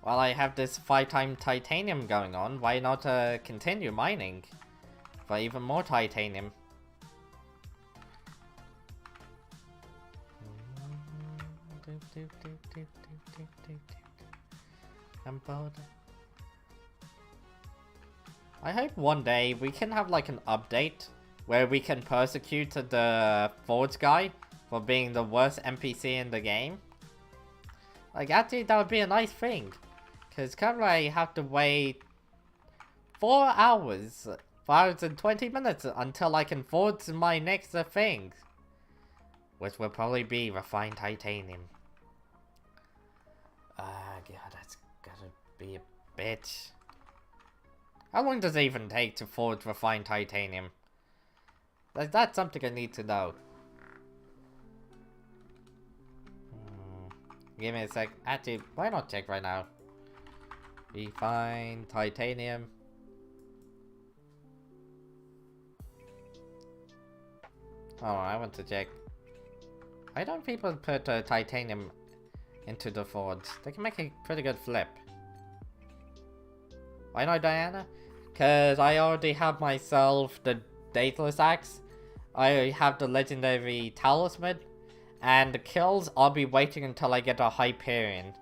While I have this 5-time titanium going on, why not continue mining for even more titanium? I hope one day we can have like an update where we can persecute the Forge guy for being the worst NPC in the game. Like, actually, that would be a nice thing. Because currently I have to wait 4 hours, 4 hours and 20 minutes until I can forge my next thing. Which will probably be refined titanium. God, that's gotta be a bitch. How long does it even take to forge refined titanium? Like, that's something I need to know. Give me a sec. Actually, why not check right now? Refined titanium. Oh, I want to check. Why don't people put titanium into the forge? They can make a pretty good flip. Why not, Diana? Because I already have myself the Dateless Axe. I have the legendary talisman. And the kills, I'll be waiting until I get a Hyperion.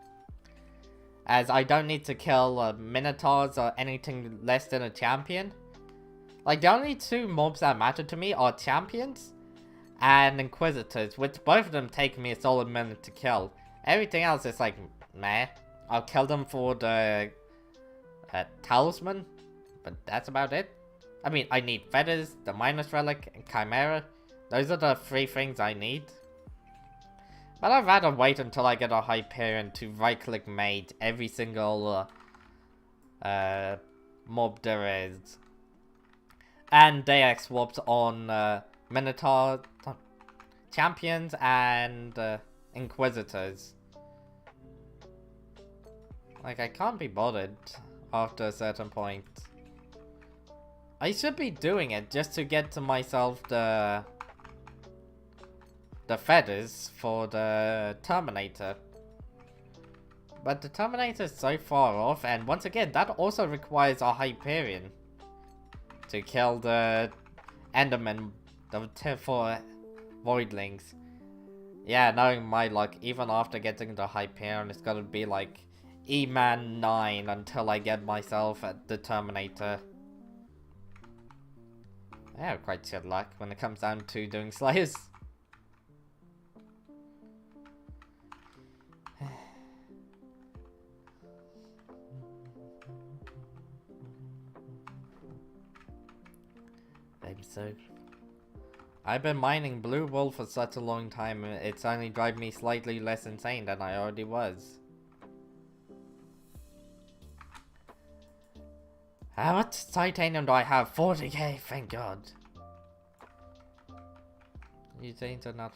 as I don't need to kill Minotaurs or anything less than a champion. Like, the only two mobs that matter to me are champions and Inquisitors, which both of them take me a solid minute to kill. Everything else is like, meh. I'll kill them for the Talisman, but that's about it. I mean, I need Feathers, the Minus Relic, and Chimera. Those are the 3 things I need. But I'd rather wait until I get a Hyperion to right-click mate every single mob there is. And Dex swaps on Minotaur champions and Inquisitors. Like, I can't be bothered after a certain point. I should be doing it just to get to myself the feathers for the Terminator. But the Terminator is so far off, and once again, that also requires a Hyperion to kill the Enderman, the for Voidlings. Yeah, knowing my luck, even after getting the Hyperion, it's gonna be like E-Man 9 until I get myself at the Terminator. I have quite shit luck when it comes down to doing Slayers. I've been mining Blue Wool for such a long time, it's only driving me slightly less insane than I already was. How much titanium do I have? 40k, thank god. You think are not...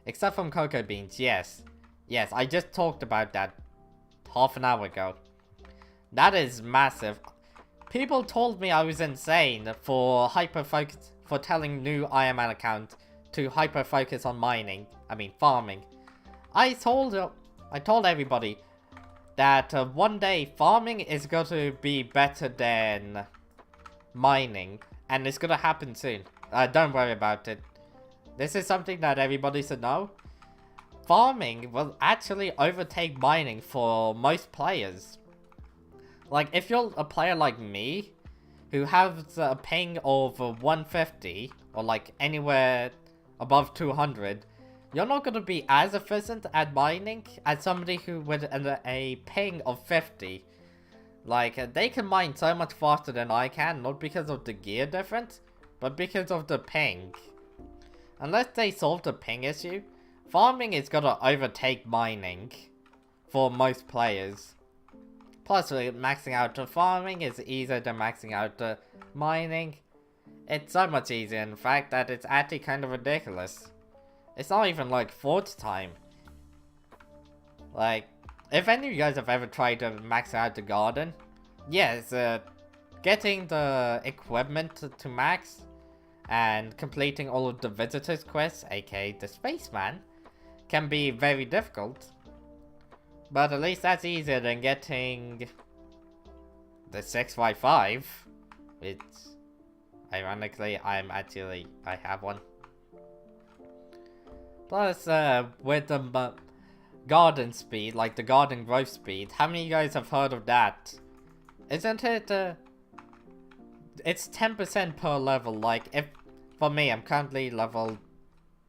Except from cocoa beans, yes. Yes, I just talked about that half an hour ago. That is massive. People told me I was insane for telling new Ironman account to hyper-focus on mining. I mean, farming. I told everybody that one day farming is going to be better than mining. And it's going to happen soon. Don't worry about it. This is something that everybody should know. Farming will actually overtake mining for most players. Like, if you're a player like me, who has a ping of 150, or like anywhere above 200, you're not going to be as efficient at mining as somebody who with a ping of 50. Like, they can mine so much faster than I can, not because of the gear difference, but because of the ping. Unless they solve the ping issue, farming is going to overtake mining for most players. Plus, maxing out the farming is easier than maxing out the mining. It's so much easier, in fact, that it's actually kind of ridiculous. It's not even like forge time. Like, if any of you guys have ever tried to max out the garden, yes, getting the equipment to max and completing all of the visitors quests, aka the spaceman, can be very difficult. But at least that's easier than getting the 6x5, which, ironically, I have one. Plus, with the garden speed, like the garden growth speed, how many of you guys have heard of that? Isn't it, it's 10% per level, like, if, for me, I'm currently level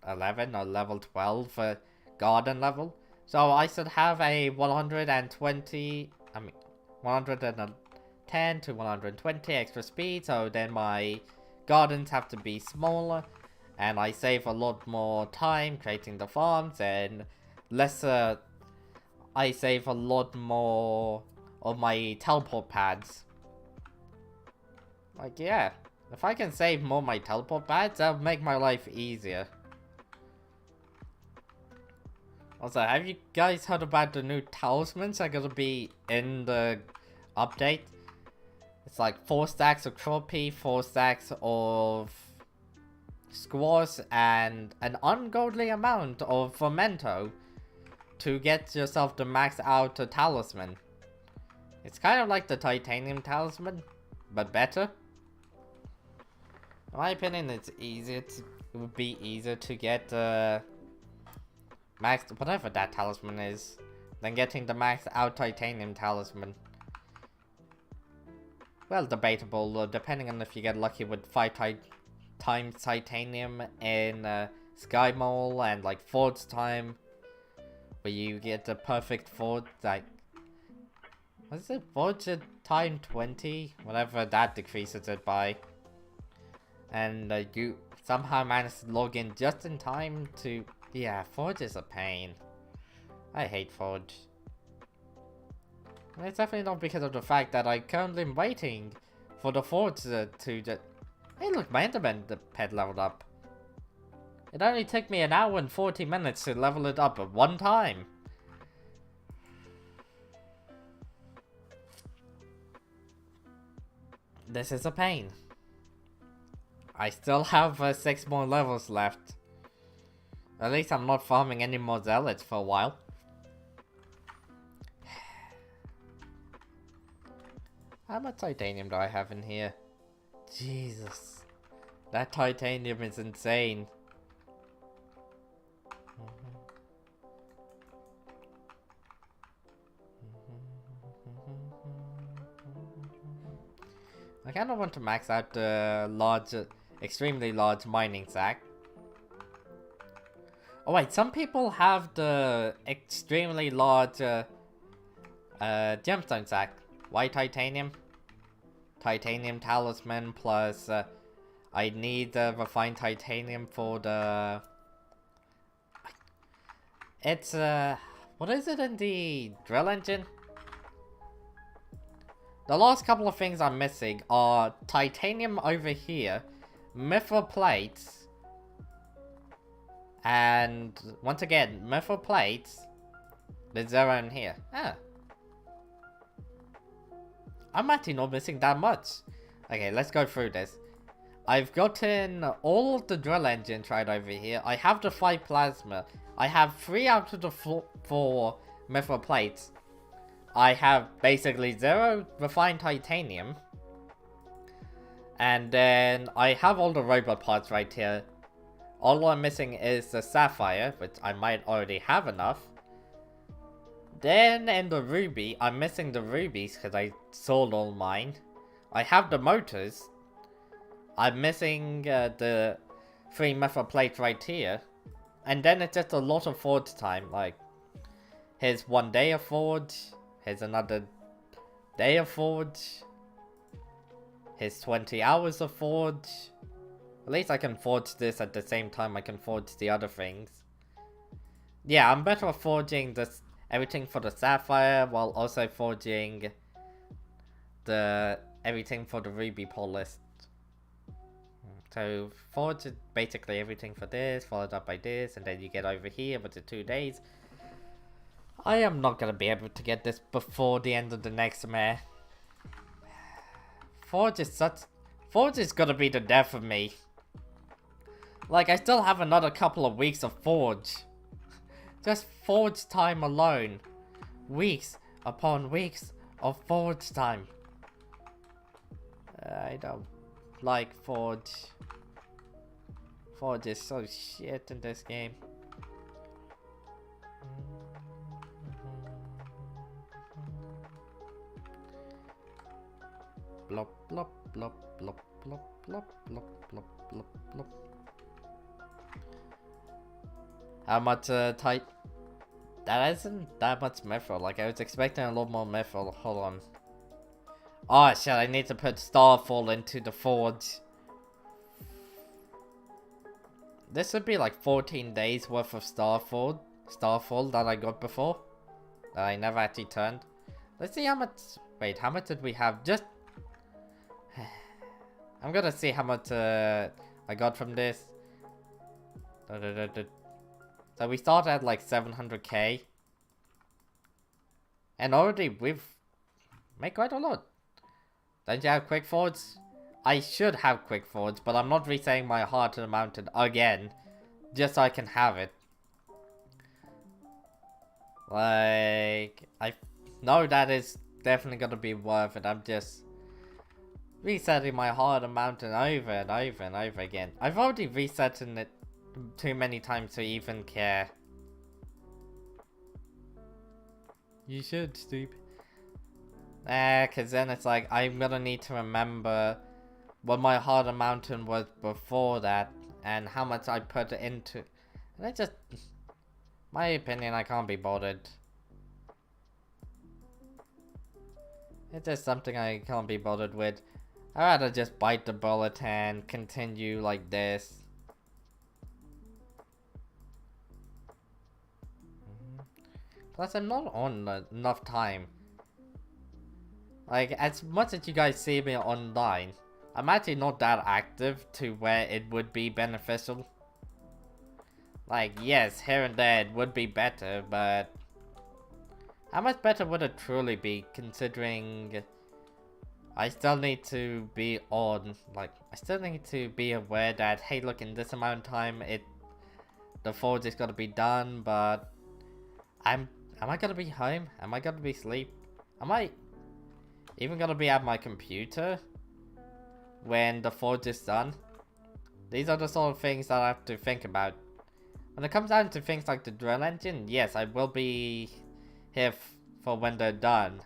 11 or level 12 for garden level. So I should have a 110 to 120 extra speed, so then my gardens have to be smaller, and I save a lot more time creating the farms, and I save a lot more of my teleport pads. Like, yeah, if I can save more of my teleport pads, that'll make my life easier. Also, have you guys heard about the new talismans that are gonna be in the update? It's like 4 stacks of trophy, 4 stacks of squash, and an ungodly amount of fermento to get yourself the max out talisman. It's kind of like the titanium talisman, but better. In my opinion, it would be easier to get max, whatever that talisman is. than getting the max out titanium talisman. Well, debatable, depending on if you get lucky with 5 times titanium in Sky Mall and like Forge time, where you get the perfect Forge, like, what's it, Forge at time 20? Whatever that decreases it by. And you somehow manage to log in just in time to... Yeah, Forge is a pain. I hate Forge. And it's definitely not because of the fact that I currently am waiting for the Forge to just... Hey look, my Enderman pet leveled up. It only took me 1 hour and 40 minutes to level it up at one time. This is a pain. I still have 6 more levels left. At least I'm not farming any more zealots for a while. How much titanium do I have in here? Jesus. That titanium is insane. I kind of want to max out the large, extremely large mining sack. Oh wait, some people have the extremely large gemstone sack. Why titanium? Titanium talisman plus I need refined titanium for the... It's what is it in the drill engine? The last couple of things I'm missing are titanium over here, mithril plates, and once again, mithril plates, there's 0 in here. Ah. I'm actually not missing that much. Okay, let's go through this. I've gotten all of the drill engines right over here. I have the 5 plasma. I have 3 out of the 4 mithril plates. I have basically 0 refined titanium. And then I have all the robot parts right here. All I'm missing is the sapphire, which I might already have enough. Then in the ruby, I'm missing the rubies because I sold all mine. I have the motors. I'm missing the 3 mithril plates right here. And then it's just a lot of forge time. Like, here's 1 day of forge. Here's another day of forge. Here's 20 hours of forge. At least I can forge this at the same time I can forge the other things. Yeah, I'm better at forging this, everything for the sapphire while also forging the everything for the ruby pull list. So forge basically everything for this, followed up by this, and then you get over here with the 2 days. I am not gonna be able to get this before the end of the next mare. Forge is gonna be the death of me. Like, I still have another couple of weeks of Forge. Just Forge time alone. Weeks upon weeks of Forge time. I don't like Forge. Forge is so shit in this game. Blop, blop, blop, blop, blop, blop, blop, blop, blop, blop. How much type? That isn't that much mithril. Like, I was expecting a lot more mithril. Hold on. Oh shit, I need to put Starfall into the forge. This would be like 14 days worth of Starfall that I got before. That I never actually turned. Let's see how much... Wait, how much did we have? Just... I'm gonna see how much I got from this. So we started at like 700k. And already we've made quite a lot. Don't you have quick forge? I should have quick forge, but I'm not resetting my heart to the mountain again. Just so I can have it. Like, I know that is definitely gonna be worth it. I'm just resetting my heart and mountain over and over and over again. I've already reset it too many times to even care. You should, stupid. Cause then it's like, I'm gonna need to remember what my harder mountain was before that, and how much I put into... And it just... My opinion, I can't be bothered. It's just something I can't be bothered with. I'd rather just bite the bullet and continue like this. Plus, I'm not on enough time. Like, as much as you guys see me online, I'm actually not that active to where it would be beneficial. Like, yes, here and there it would be better, but... How much better would it truly be, considering... I still need to be on, like, I still need to be aware that, hey look, in this amount of time, the forge is gonna be done, but... Am I gonna be home? Am I gonna be asleep? Am I even gonna be at my computer when the forge is done? These are the sort of things that I have to think about. When it comes down to things like the drill engine, yes, I will be here for when they're done.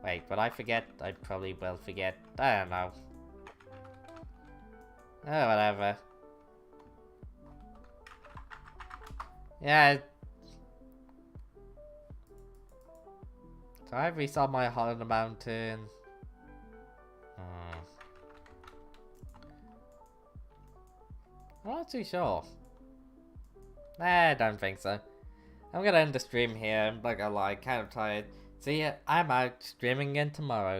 Wait, would I forget? I probably will forget. I don't know. Oh, whatever. Yeah. So I resaw my heart on the mountain. I'm not too sure. Nah, I don't think so. I'm gonna end the stream here. I'm not gonna lie, kind of tired. See ya, I'm out streaming again tomorrow.